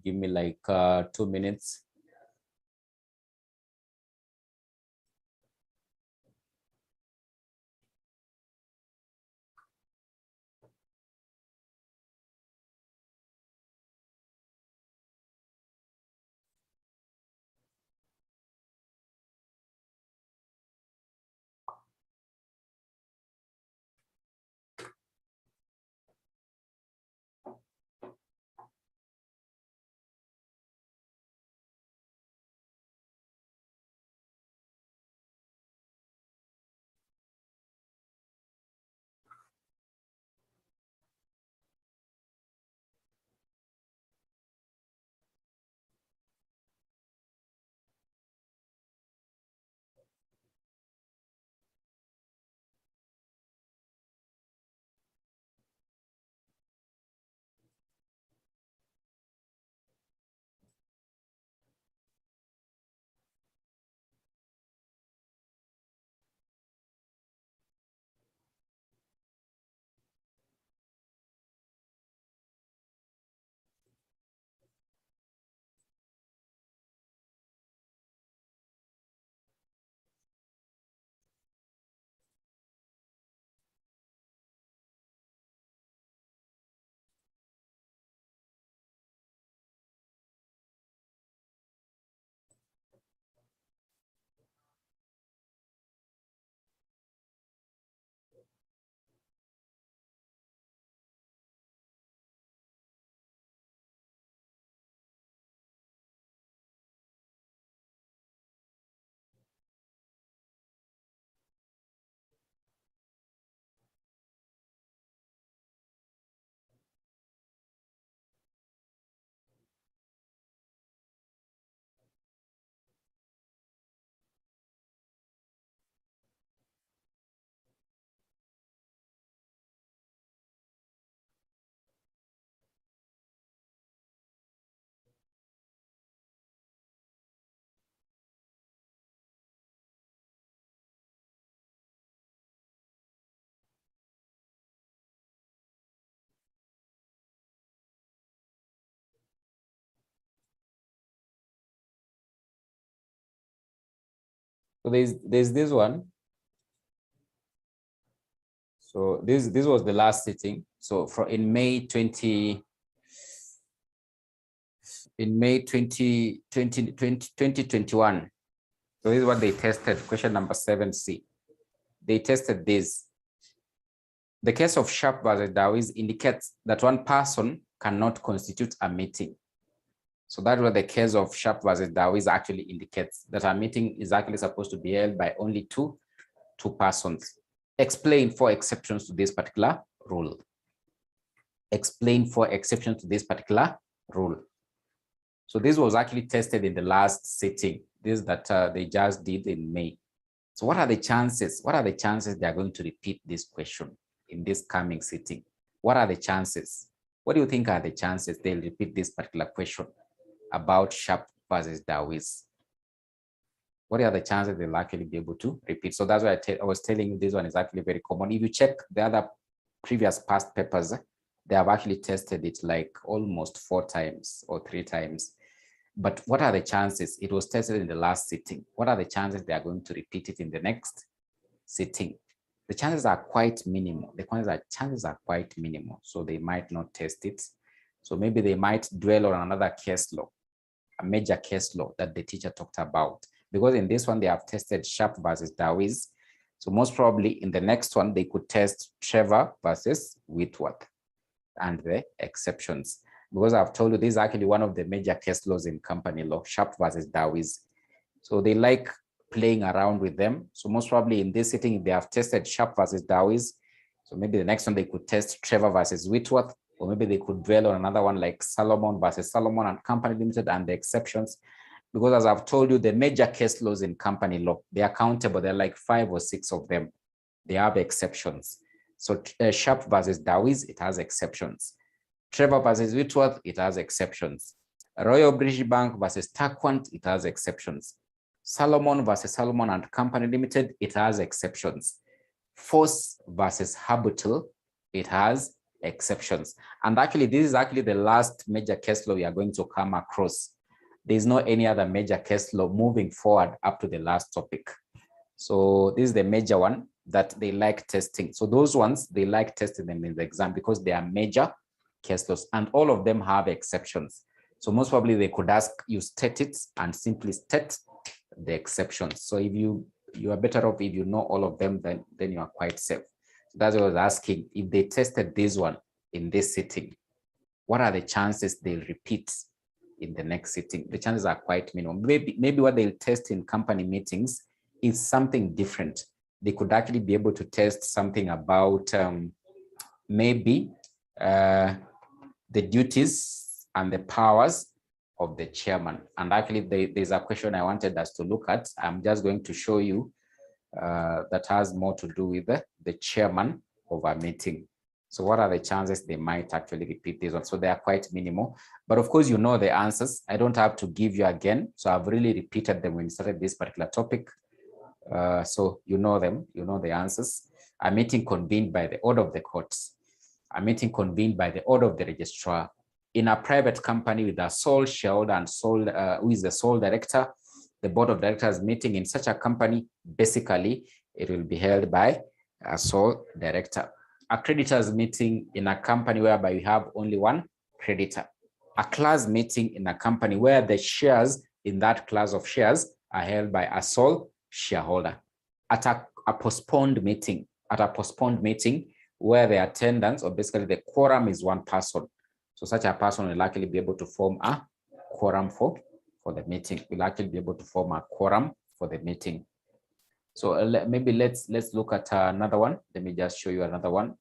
Give me like 2 minutes. So there's this one. So this was the last sitting. So in May 2021. So this is what they tested, question number 7C. They tested this. The case of Sharp versus Dawes indicates that one person cannot constitute a meeting. So that's what the case of Sharp versus Dawes actually indicates, that a meeting is actually supposed to be held by only two persons. Explain 4 exceptions to this particular rule. Explain 4 exceptions to this particular rule. So this was actually tested in the last sitting, this that they just did in May. So what are the chances? What are the chances they are going to repeat this question in this coming sitting? What are the chances? What do you think are the chances they'll repeat this particular question about Sharp versus Dawes? What are the chances they'll actually be able to repeat? So that's why I was telling you this one is actually very common. If you check the other previous past papers, they have actually tested it like almost 4 times or 3 times. But what are the chances? It was tested in the last sitting. What are the chances they are going to repeat it in the next sitting? The chances are quite minimal. The chances are quite minimal. So they might not test it. So maybe they might dwell on another case law, a major case law that the teacher talked about. Because in this one, they have tested Sharp versus Dawes. So most probably in the next one, they could test Trevor versus Whitworth and the exceptions. Because I've told you, this is actually one of the major case laws in company law, Sharp versus Dawes. So they like playing around with them. So most probably in this sitting, they have tested Sharp versus Dawes. So maybe the next one they could test Trevor versus Whitworth, or maybe they could dwell on another one like Solomon versus Solomon and Company Limited and the exceptions. Because as I've told you, the major case laws in company law, they are countable. They're like 5 or 6 of them. They have exceptions. So Sharp versus Dawes, it has exceptions. Trevor versus Whitworth, it has exceptions. Royal British Bank versus Taquant, it has exceptions. Solomon versus Solomon and Company Limited, it has exceptions. Force versus Habutil, it has exceptions. And actually, this is actually the last major case law we are going to come across. There's no any other major case law moving forward up to the last topic. So this is the major one that they like testing. So those ones, they like testing them in the exam because they are major case laws and all of them have exceptions. So most probably they could ask you state it and simply state the exceptions. So if you are better off if you know all of them, then you are quite safe. So that's what I was asking. If they tested this one in this sitting, what are the chances they'll repeat in the next sitting? The chances are quite minimal. Maybe what they'll test in company meetings is something different. They could actually be able to test something about maybe the duties and the powers of the chairman. And actually, there's a question I wanted us to look at. I'm just going to show you that has more to do with the chairman of a meeting. So what are the chances they might actually repeat this one? So they are quite minimal. But of course, you know the answers. I don't have to give you again. So I've really repeated them when we started this particular topic. So you know them, you know the answers. A meeting convened by the order of the courts. A meeting convened by the order of the registrar. In a private company with a sole shareholder and who is the sole director, the board of directors meeting in such a company, basically, it will be held by a sole director. A creditors meeting in a company whereby you have only one creditor. A class meeting in a company where the shares in that class of shares are held by a sole shareholder. At a postponed meeting, where the attendance or basically the quorum is one person. So such a person will likely be able to form a quorum for the meeting. Will actually be able to form a quorum for the meeting. So maybe let's look at another one. Let me just show you another one.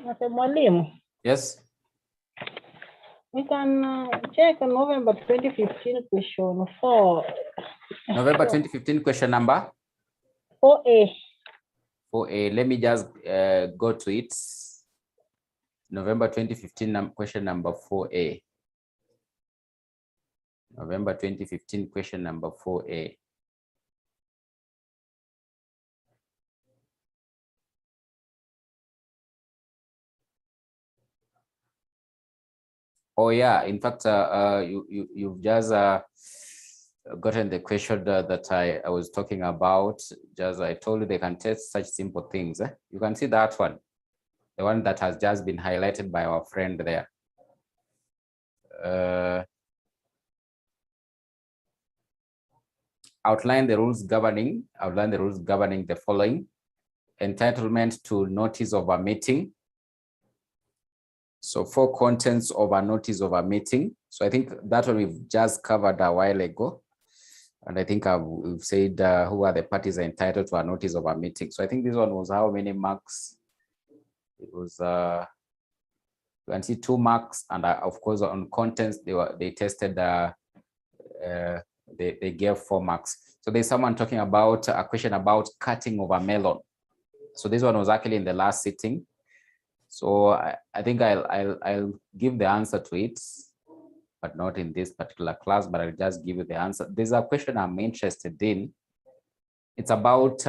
Okay, Mwalimu, Yes. we can check November 2015 question 4. November 2015 question number 4A. 4A. Let me just go to it. November 2015 question number 4A. November 2015 question number 4A. Oh yeah, in fact, you've just gotten the question that I was talking about. Just I told you they can test such simple things. You can see that one, the one that has just been highlighted by our friend there. Outline the rules governing the following: entitlement to notice of a meeting. So 4 contents of a notice of a meeting. So I think that one we've just covered a while ago. And I think we've said who are the parties entitled to a notice of a meeting. So I think this one was how many marks? It was, you can see 2 marks. And of course, on contents, they tested, they gave 4 marks. So there's someone talking about a question about cutting of a melon. So this one was actually in the last sitting. So I think I'll give the answer to it, but not in this particular class, but I'll just give you the answer. There's a question I'm interested in. It's about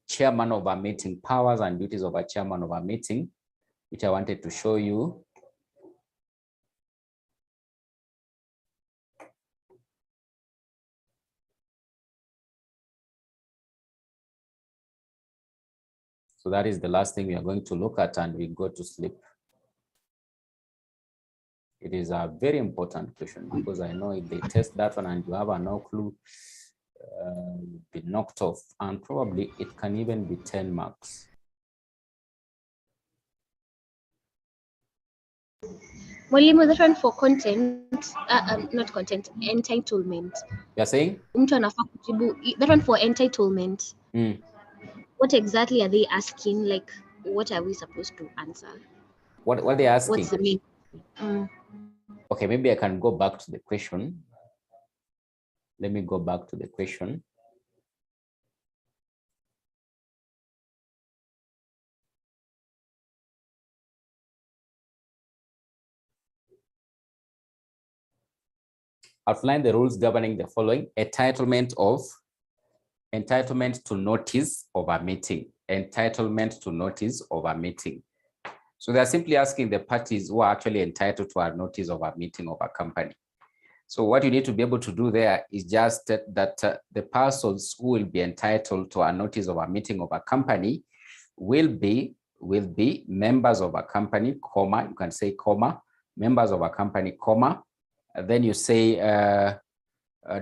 chairman of a meeting, powers and duties of a chairman of a meeting, which I wanted to show you. So that is the last thing we are going to look at, and we go to sleep. It is a very important question, because I know if they test that one and you have no clue, you'll be knocked off, and probably it can even be 10 marks. Mwalimu, that one for content, not content, entitlement. You're saying? That one for entitlement. What exactly are they asking? Like, what are we supposed to answer? What are they asking? What's the meaning? Okay, maybe I can go back to the question. Let me go back to the question. Outline the rules governing the following: entitlement to notice of a meeting. Entitlement to notice of a meeting. So they're simply asking the parties who are actually entitled to a notice of a meeting of a company. So what you need to be able to do there is just that the persons who will be entitled to a notice of a meeting of a company will be members of a company, comma, you can say comma, members of a company, comma, and then you say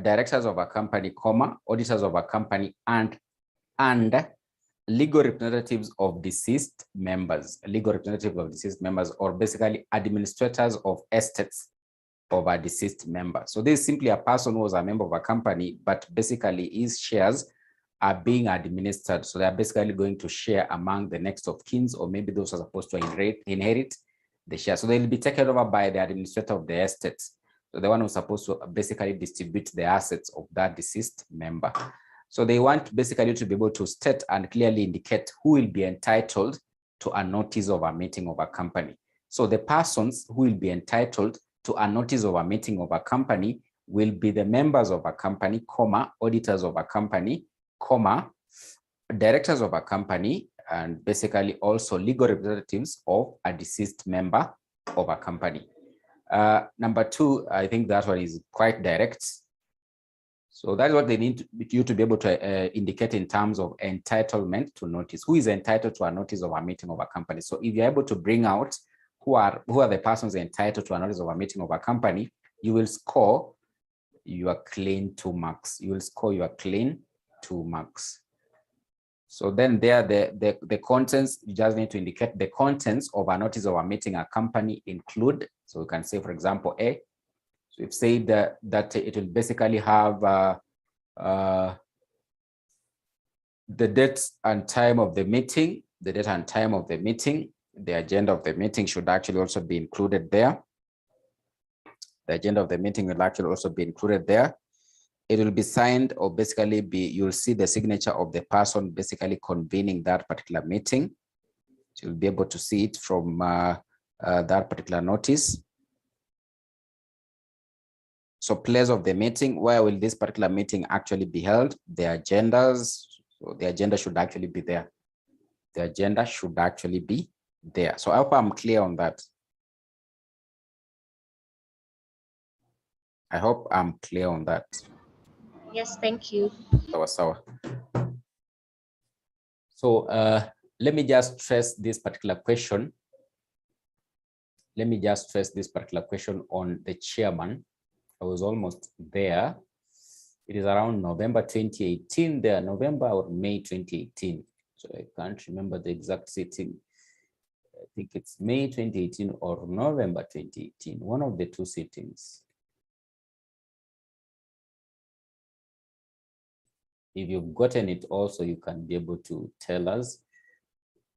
directors of a company, comma, auditors of a company, and legal representatives of deceased members, or basically administrators of estates of a deceased member. So this is simply a person who was a member of a company, but basically his shares are being administered. So they're basically going to share among the next of kin, or maybe those are supposed to inherit the share. So they'll be taken over by the administrator of the estates. So the one who's supposed to basically distribute the assets of that deceased member. So they want basically to be able to state and clearly indicate who will be entitled to a notice of a meeting of a company. So the persons who will be entitled to a notice of a meeting of a company will be the members of a company, comma, auditors of a company, comma, directors of a company, and basically also legal representatives of a deceased member of a company. Number 2, I think that one is quite direct. So that's what they need you to be able to indicate in terms of entitlement to notice. Who is entitled to a notice of a meeting of a company? So if you're able to bring out who are the persons entitled to a notice of a meeting of a company, you will score your clean 2 marks. You will score your clean 2 marks. So then there, the contents, you just need to indicate the contents of a notice of a meeting a company include. So you can say, for example, A. So you've said that it will basically have the date and time of the meeting, The agenda of the meeting should actually also be included there. The agenda of the meeting will actually also be included there. It will be signed, or basically you'll see the signature of the person basically convening that particular meeting. So you'll be able to see it from that particular notice. So place of the meeting, where will this particular meeting actually be held? The agendas, so the agenda should actually be there. The agenda should actually be there. So I hope I'm clear on that. I hope I'm clear on that. Yes, thank you. So let me just stress this particular question. Let me just stress this particular question on the chairman. I was almost there. It is around November 2018 there, November or May 2018. So I can't remember the exact sitting. I think it's May 2018 or November 2018, one of the two sittings. If you've gotten it also, you can be able to tell us.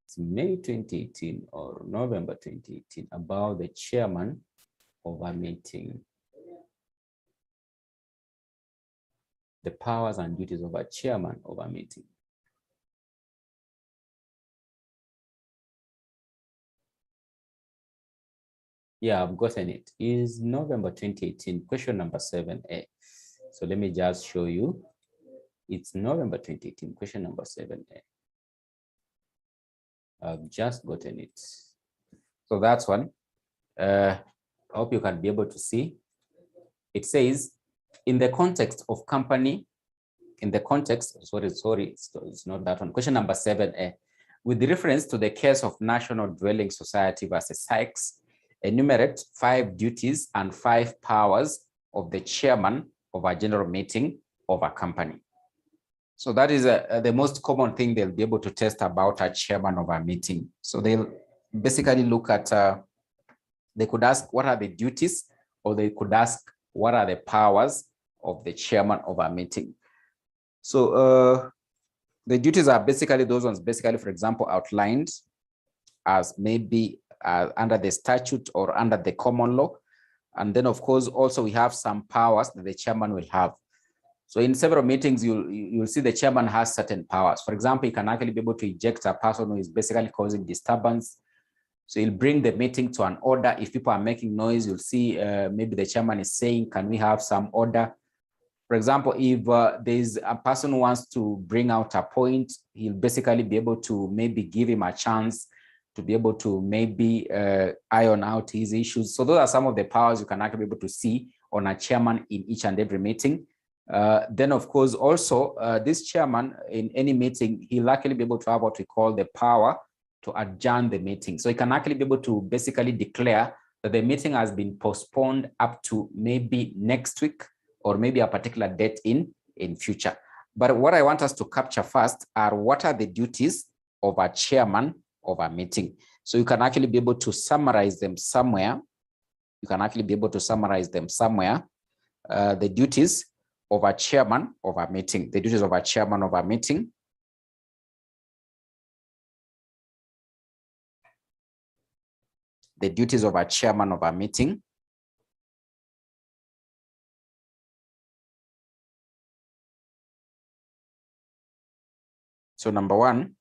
It's May 2018 or November 2018 about the chairman of a meeting. The powers and duties of a chairman of a meeting. Yeah, I've gotten it. Is November 2018, question number 7A. So let me just show you. It's November 2018, question number 7A. I've just gotten it. So that's one. I hope you can be able to see. It says, in the context of company, in the context, sorry, it's not that one. Question number 7A. With reference to the case of National Dwelling Society versus Sykes, enumerate 5 duties and 5 powers of the chairman of a general meeting of a company. So that is the most common thing they'll be able to test about a chairman of a meeting. So they'll basically look at, they could ask what are the duties, or they could ask what are the powers of the chairman of a meeting. So the duties are basically those ones, basically, for example, outlined as maybe under the statute or under the common law. And then, of course, also we have some powers that the chairman will have. So in several meetings, you'll see the chairman has certain powers. For example, he can actually be able to eject a person who is basically causing disturbance. So he'll bring the meeting to an order. If people are making noise, you'll see maybe the chairman is saying, can we have some order? For example, if there's a person who wants to bring out a point, he'll basically be able to maybe give him a chance to be able to maybe iron out his issues. So those are some of the powers you can actually be able to see on a chairman in each and every meeting. Then, of course, also this chairman in any meeting, he'll actually be able to have what we call the power to adjourn the meeting. So he can actually be able to basically declare that the meeting has been postponed up to maybe next week or maybe a particular date in future. But what I want us to capture first are what are the duties of a chairman of a meeting. So you can actually be able to summarize them somewhere. You can actually be able to summarize them somewhere. The duties of a chairman of a meeting. The duties of a chairman of a meeting. The duties of a chairman of a meeting. So number one,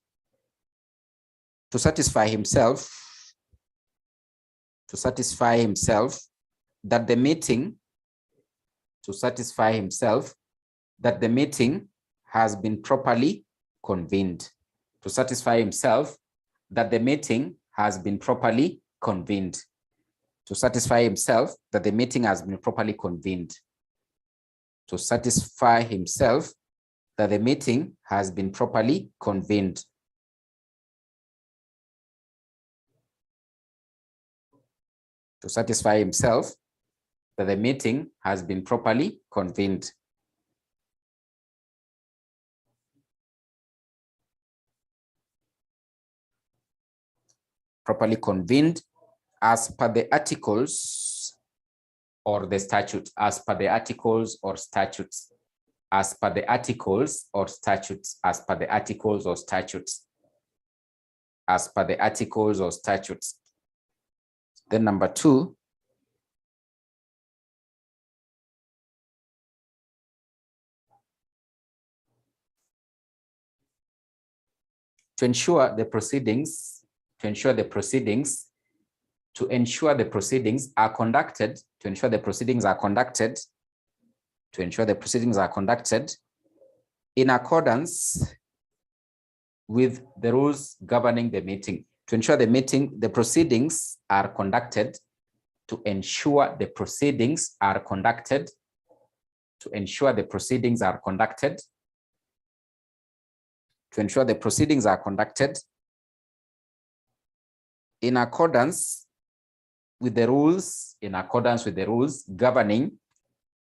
to satisfy himself that the meeting, has been properly convened. To satisfy himself that the meeting has been properly convened. To satisfy himself that the meeting has been properly convened. To satisfy himself that the meeting has been properly convened. To satisfy himself that the meeting has been properly convened. Properly convened as per the articles or the statutes, as per the articles or statutes, as per the articles or statutes, as per the articles or statutes, as per the articles or statutes. Then number 2, to ensure the proceedings are conducted in accordance with the rules governing the meeting. To ensure the proceedings are conducted, to ensure the proceedings are conducted, to ensure the proceedings are conducted, to ensure the proceedings are conducted in accordance with the rules, governing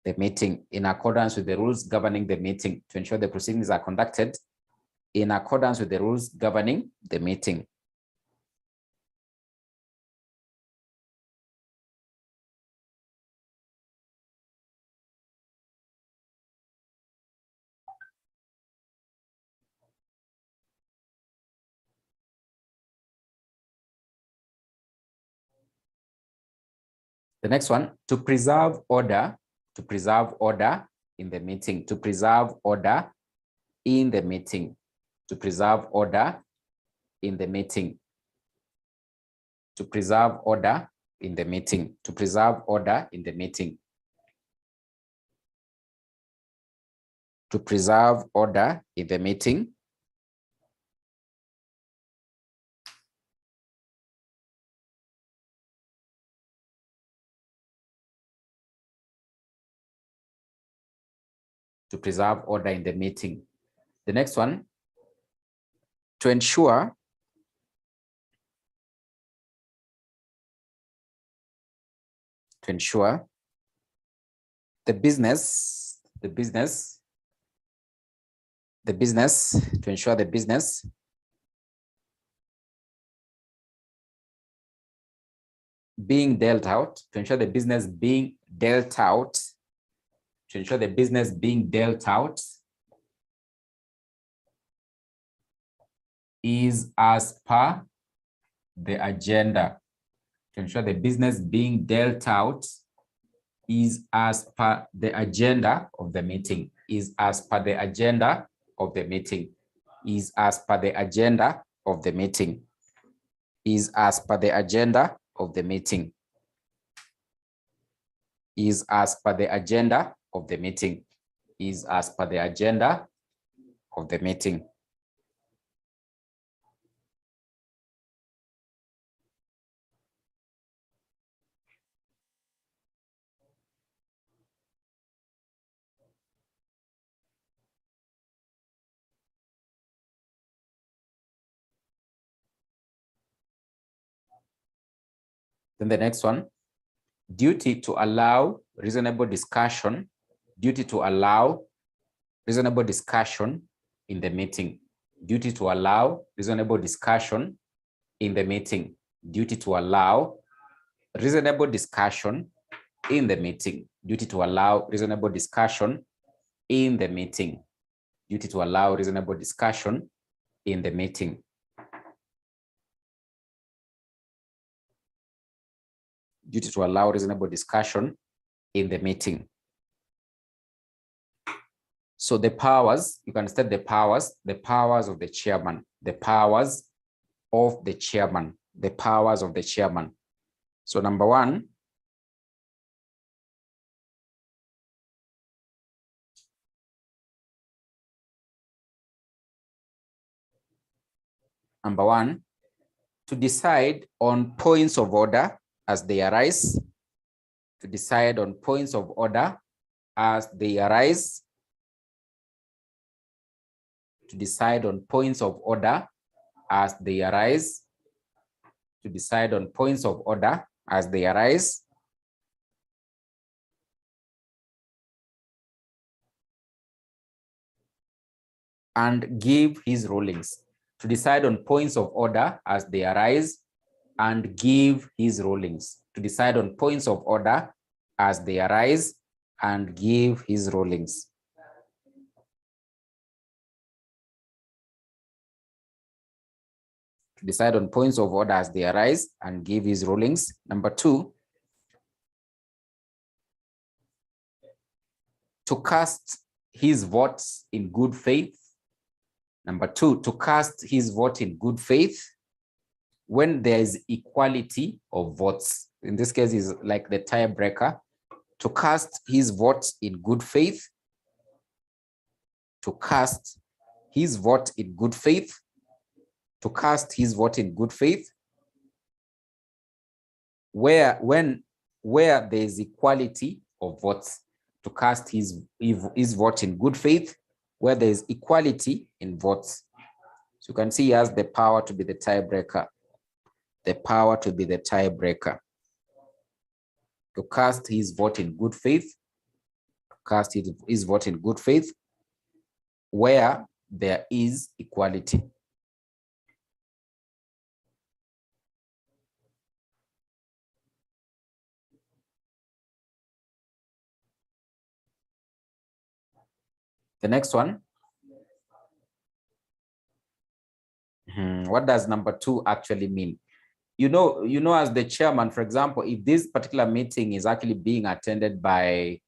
the meeting, in accordance with the rules governing the meeting, to ensure the proceedings are conducted in accordance with the rules governing the meeting. The next one, to preserve order in the meeting, to preserve order in the meeting, to preserve order in the meeting, to preserve order in the meeting, to preserve order in the meeting, to preserve order in the meeting. To preserve order in the meeting. The next one, to ensure the business being dealt out, to ensure the business being dealt out, to ensure the business being dealt out is as per the agenda. To ensure the business being dealt out is as per the agenda of the meeting, is as per the agenda of the meeting, is as per the agenda of the meeting, is as per the agenda of the meeting, is as per the agenda of the meeting, is as per the agenda of the meeting. Then the next one, duty to allow reasonable discussion, duty to allow reasonable discussion in the meeting, duty to allow reasonable discussion in the meeting, duty to allow reasonable discussion in the meeting, duty to allow reasonable discussion in the meeting, duty to allow reasonable discussion in the meeting. Duty to allow reasonable discussion in the meeting. So the powers, you can state the powers of the chairman, the powers of the chairman, the powers of the chairman. So number 1, to decide on points of order as they arise, to decide on points of order as they arise, to decide on points of order as they arise, to decide on points of order as they arise, and give his rulings, to decide on points of order as they arise and give his rulings, to decide on points of order as they arise and give his rulings. to decide on points of order as they arise and give his rulings. Number 2, to cast his votes in good faith. Number 2, to cast his vote in good faith when there is equality of votes. In this case, is like the tiebreaker. To cast his vote in good faith. To cast his vote in good faith. To cast his vote in good faith. Where there is equality of votes. To cast his vote in good faith, where there is equality in votes. So you can see he has the power to be the tiebreaker. The power to be the tiebreaker. To cast his vote in good faith. To cast his vote in good faith, where there is equality. The next one. What does number 2 actually mean? You know, as the chairman, for example, if this particular meeting is actually being attended by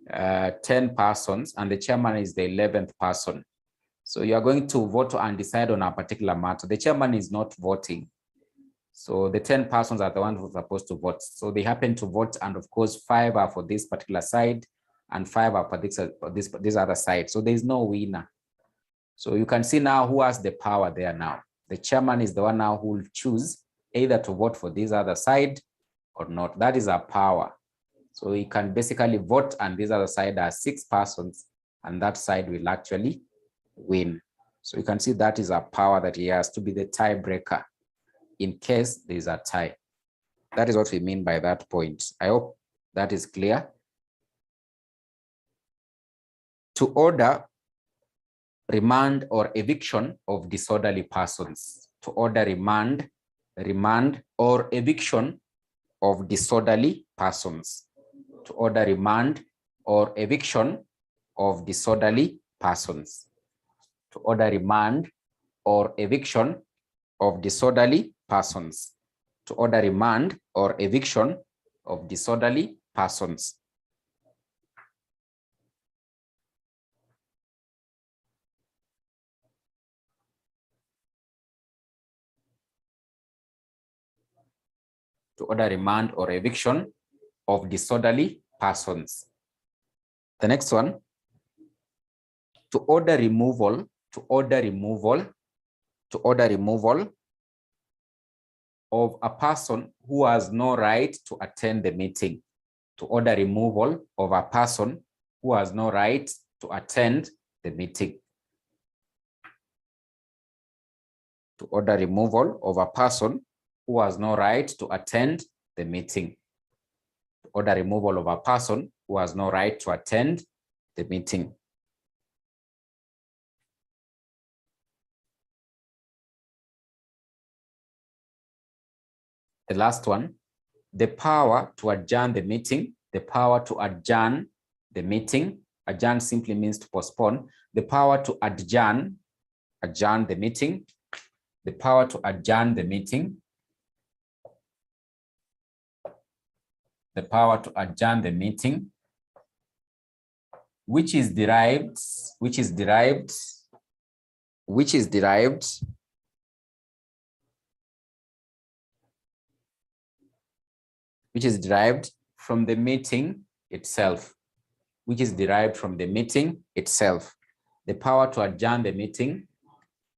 10 persons and the chairman is the 11th person, so you are going to vote and decide on a particular matter. The chairman is not voting. So the 10 persons are the ones who are supposed to vote. So they happen to vote, and of course 5 are for this particular side and 5 are for this other side. So there is no winner. So you can see now who has the power there now. The chairman is the one now who will choose either to vote for this other side or not. That is our power. So he can basically vote, and this other side are 6 persons, and that side will actually win. So you can see that is our power that he has to be the tiebreaker in case there is a tie. That is what we mean by that point. I hope that is clear. To order remand or eviction of disorderly persons. To order remand or eviction of disorderly persons. To order remand or eviction of disorderly persons. To order remand or eviction of disorderly persons. To order remand or eviction of disorderly persons. To order remand or eviction of disorderly persons. The next one, to order removal of a person who has no right to attend the meeting. To order removal of a person who has no right to attend the meeting. To order removal of a person who has no right to attend the meeting. To order removal of a person who has no right to attend the meeting. The last one, the power to adjourn the meeting. The power to adjourn the meeting. Adjourn simply means to postpone. The power to adjourn the meeting. The power to adjourn the meeting. The power to adjourn the meeting, which is derived from the meeting itself. Which is derived from the meeting itself. The power to adjourn the meeting,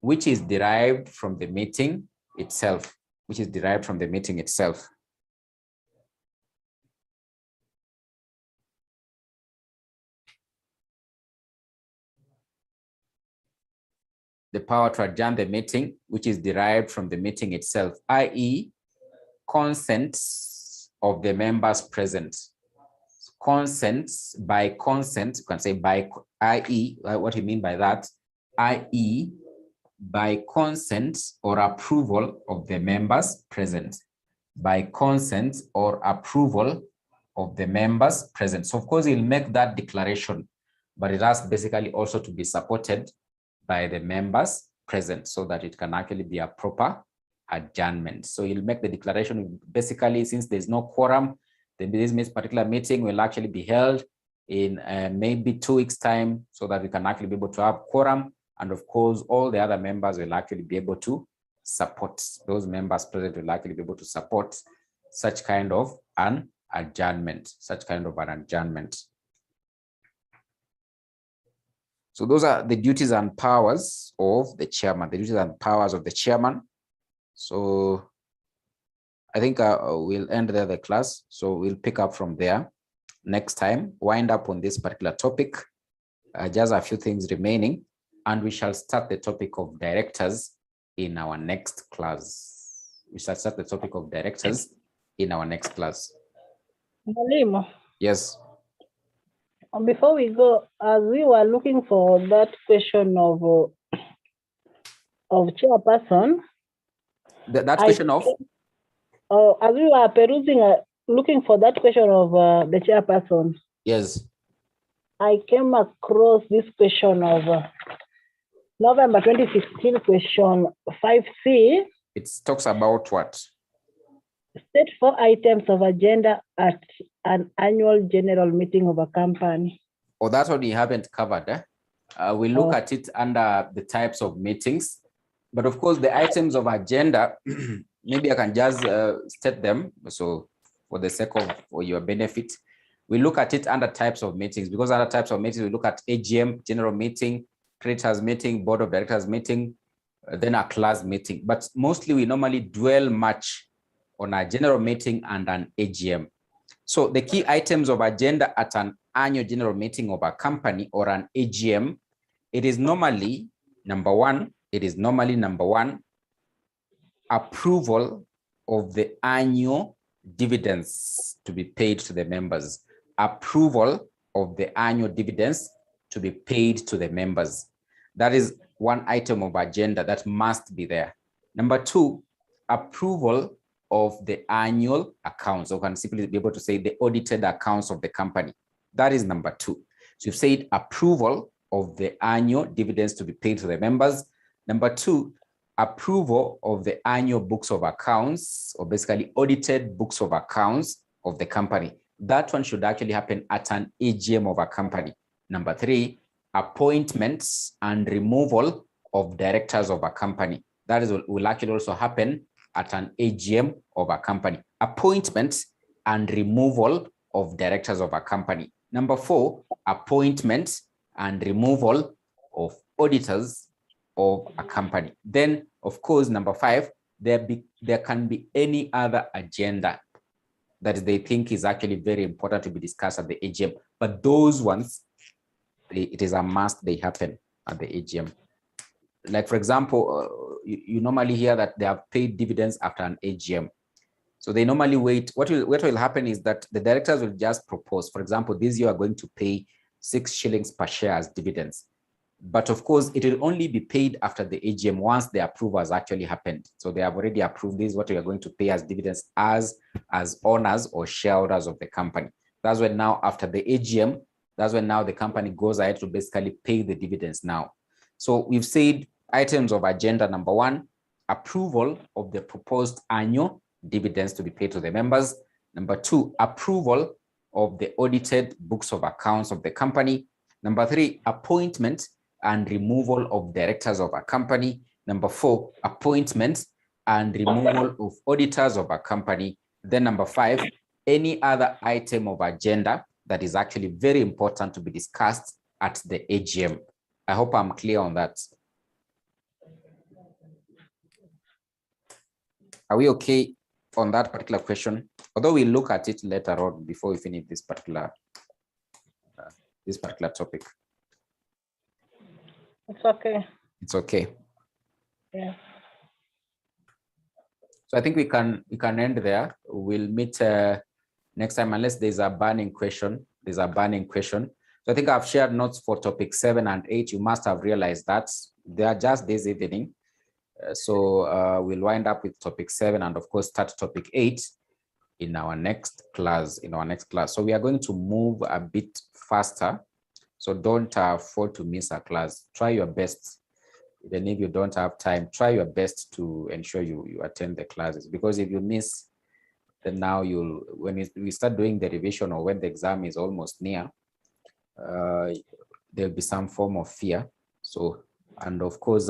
which is derived from the meeting itself. Which is derived from the meeting itself. The power to adjourn the meeting, which is derived from the meeting itself, i.e., consent of the members present. Consents, by consent, you can say by, i.e., what you mean by that, i.e., by consent or approval of the members present. By consent or approval of the members present. So of course, he'll make that declaration, but it has basically also to be supported by the members present so that it can actually be a proper adjournment. So you'll make the declaration. Basically, since there's no quorum, then this particular meeting will actually be held in maybe 2 weeks' time, so that we can actually be able to have quorum. And of course, all the other members will actually be able to support, those members present will actually be able to support such kind of an adjournment, So those are the duties and powers of the chairman, So I think we'll end there the class. So we'll pick up from there next time, wind up on this particular topic. Just a few things remaining, and we shall start the topic of directors in our next class. Mwalimu, Yes. before we go, as we were looking for that question of chairperson. That question of? As we were perusing, looking for that question of the chairperson. Yes. I came across this question of November 2016, question 5C. It talks about what? State 4 items of agenda at an annual general meeting of a company. Oh, that's what we haven't covered. We look at it under the types of meetings. But of course, the items of agenda, maybe I can just state them. So for the sake of for your benefit, we look at it under types of meetings, because other types of meetings, we look at AGM, general meeting, creditors meeting, board of directors meeting, then a class meeting. But mostly we normally dwell much on a general meeting and an AGM. So the key items of agenda at an annual general meeting of a company or an AGM, it is normally number one, approval of the annual dividends to be paid to the members. Approval of the annual dividends to be paid to the members. That is one item of agenda that must be there. Number two, approval of the annual accounts. So you can simply be able to say the audited accounts of the company. That is number two. So you've said approval of the annual dividends to be paid to the members. Number two, approval of the annual books of accounts, or basically audited books of accounts of the company. That one should actually happen at an AGM of a company. Number three, appointments and removal of directors of a company. That is will actually also happen at an AGM of a company. Appointments and removal of directors of a company. Number four, appointments and removal of auditors of a company. Then, of course, number five, there can be any other agenda that they think is actually very important to be discussed at the AGM. But those ones, it is a must they happen at the AGM. Like, for example, you normally hear that they have paid dividends after an AGM. So they normally wait. What will happen is that the directors will just propose, for example, this year are going to pay 6 shillings per share as dividends. But of course, it will only be paid after the AGM once the approval has actually happened. So they have already approved this, what we are going to pay as dividends as owners or shareholders of the company. That's when now after the AGM, that's when now the company goes ahead to basically pay the dividends now. So we've said items of agenda number one, approval of the proposed annual dividends to be paid to the members. Number two, approval of the audited books of accounts of the company. Number three, appointment and removal of directors of a company. Number four, appointment and removal of auditors of a company. Then number five, any other item of agenda that is actually very important to be discussed at the AGM. I hope I'm clear on that. Are we okay on that particular question? Although we'll look at it later on before we finish this particular topic. It's okay. It's okay. Yeah. So I think we can end there. We'll meet next time unless there's a burning question. So I think I've shared notes for topic 7 and 8. You must have realized that they are just this evening. So we'll wind up with topic 7 and of course start topic 8 in our next class. So we are going to move a bit faster. So don't afford to miss a class. Try your best. Even if you don't have time, try your best to ensure you attend the classes, because if you miss, then now when we start doing the revision or when the exam is almost near, there'll be some form of fear. So, and of course,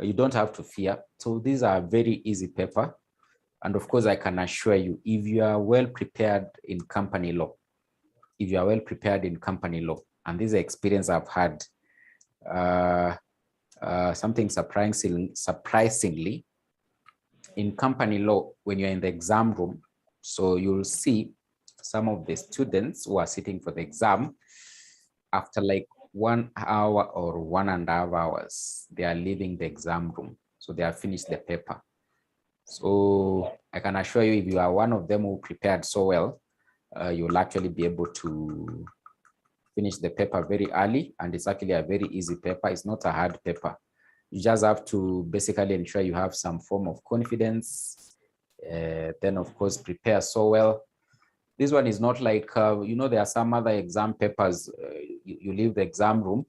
you don't have to fear. So these are very easy paper. And of course, I can assure you, if you are well prepared in company law, and this is experience I've had, something surprisingly, in company law, when you're in the exam room, so you'll see some of the students who are sitting for the exam, after like 1 hour or 1.5 hours, they are leaving the exam room. So they have finished the paper. So I can assure you, if you are one of them who prepared so well, you'll actually be able to finish the paper very early. And it's actually a very easy paper. It's not a hard paper. You just have to basically ensure you have some form of confidence. Then, of course, prepare so well. This one is not like, there are some other exam papers, you leave the exam room,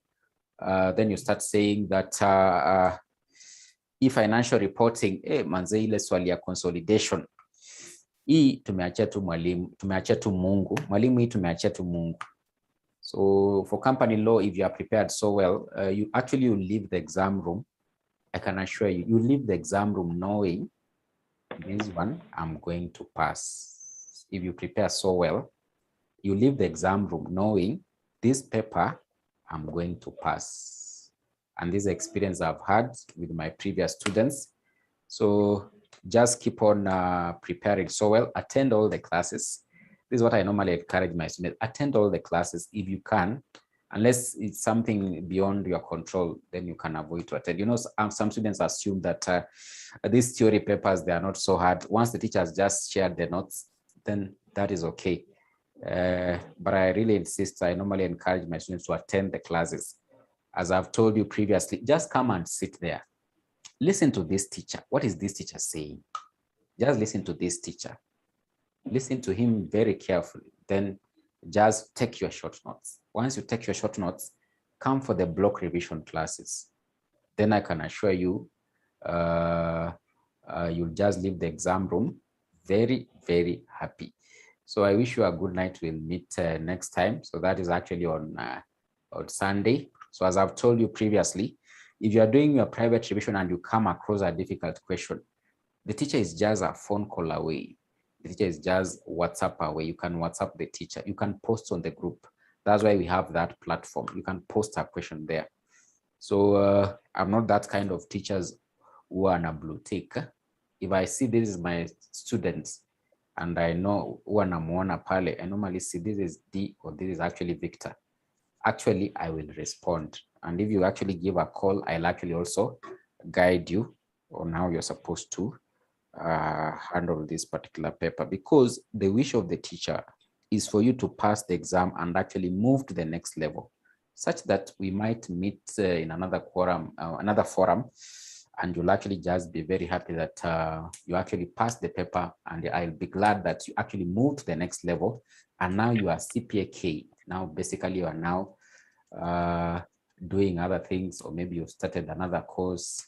then you start saying that financial reporting, manze ile swali ya consolidation, hii tumeachia tu mwalimu, tumeachia tu Mungu, mwalimu hii tumeachia tu Mungu. So for company law, if you are prepared so well, you leave the exam room. I can assure you, you leave the exam room knowing this one I'm going to pass. If you prepare so well, you leave the exam room knowing this paper I'm going to pass. And this experience I've had with my previous students. So just keep on preparing so well, attend all the classes. This is what I normally encourage my students, attend all the classes if you can, unless it's something beyond your control, then you can avoid to attend. Some students assume that these theory papers, they are not so hard. Once the teachers just shared the notes, then that is okay. But I really insist, I normally encourage my students to attend the classes. As I've told you previously, just come and sit there. Listen to this teacher. What is this teacher saying? Just listen to this teacher. Listen to him very carefully. Then just take your short notes. Once you take your short notes, come for the block revision classes. Then I can assure you, you'll just leave the exam room very, very happy. So I wish you a good night. We'll meet next time. So that is actually on Sunday. So as I've told you previously, if you are doing your private revision and you come across a difficult question, the teacher is just a phone call away. The teacher is just WhatsApp away. You can WhatsApp the teacher. You can post on the group. That's why we have that platform. You can post a question there. So I'm not that kind of teachers who are on a blue tick. If I see this is my students and I know who anamuona pale, I normally see this is D or this is actually Victor. Actually, I will respond. And if you actually give a call, I'll actually also guide you on how you're supposed to handle this particular paper, because the wish of the teacher is for you to pass the exam and actually move to the next level, such that we might meet in another forum, and you'll actually just be very happy that you actually passed the paper, and I'll be glad that you actually moved to the next level, and now you are CPA. Now, basically, you are now doing other things, or maybe you've started another course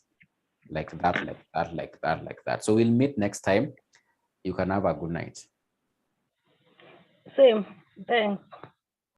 like that. So we'll meet next time. You can have a good night. Same. Thanks.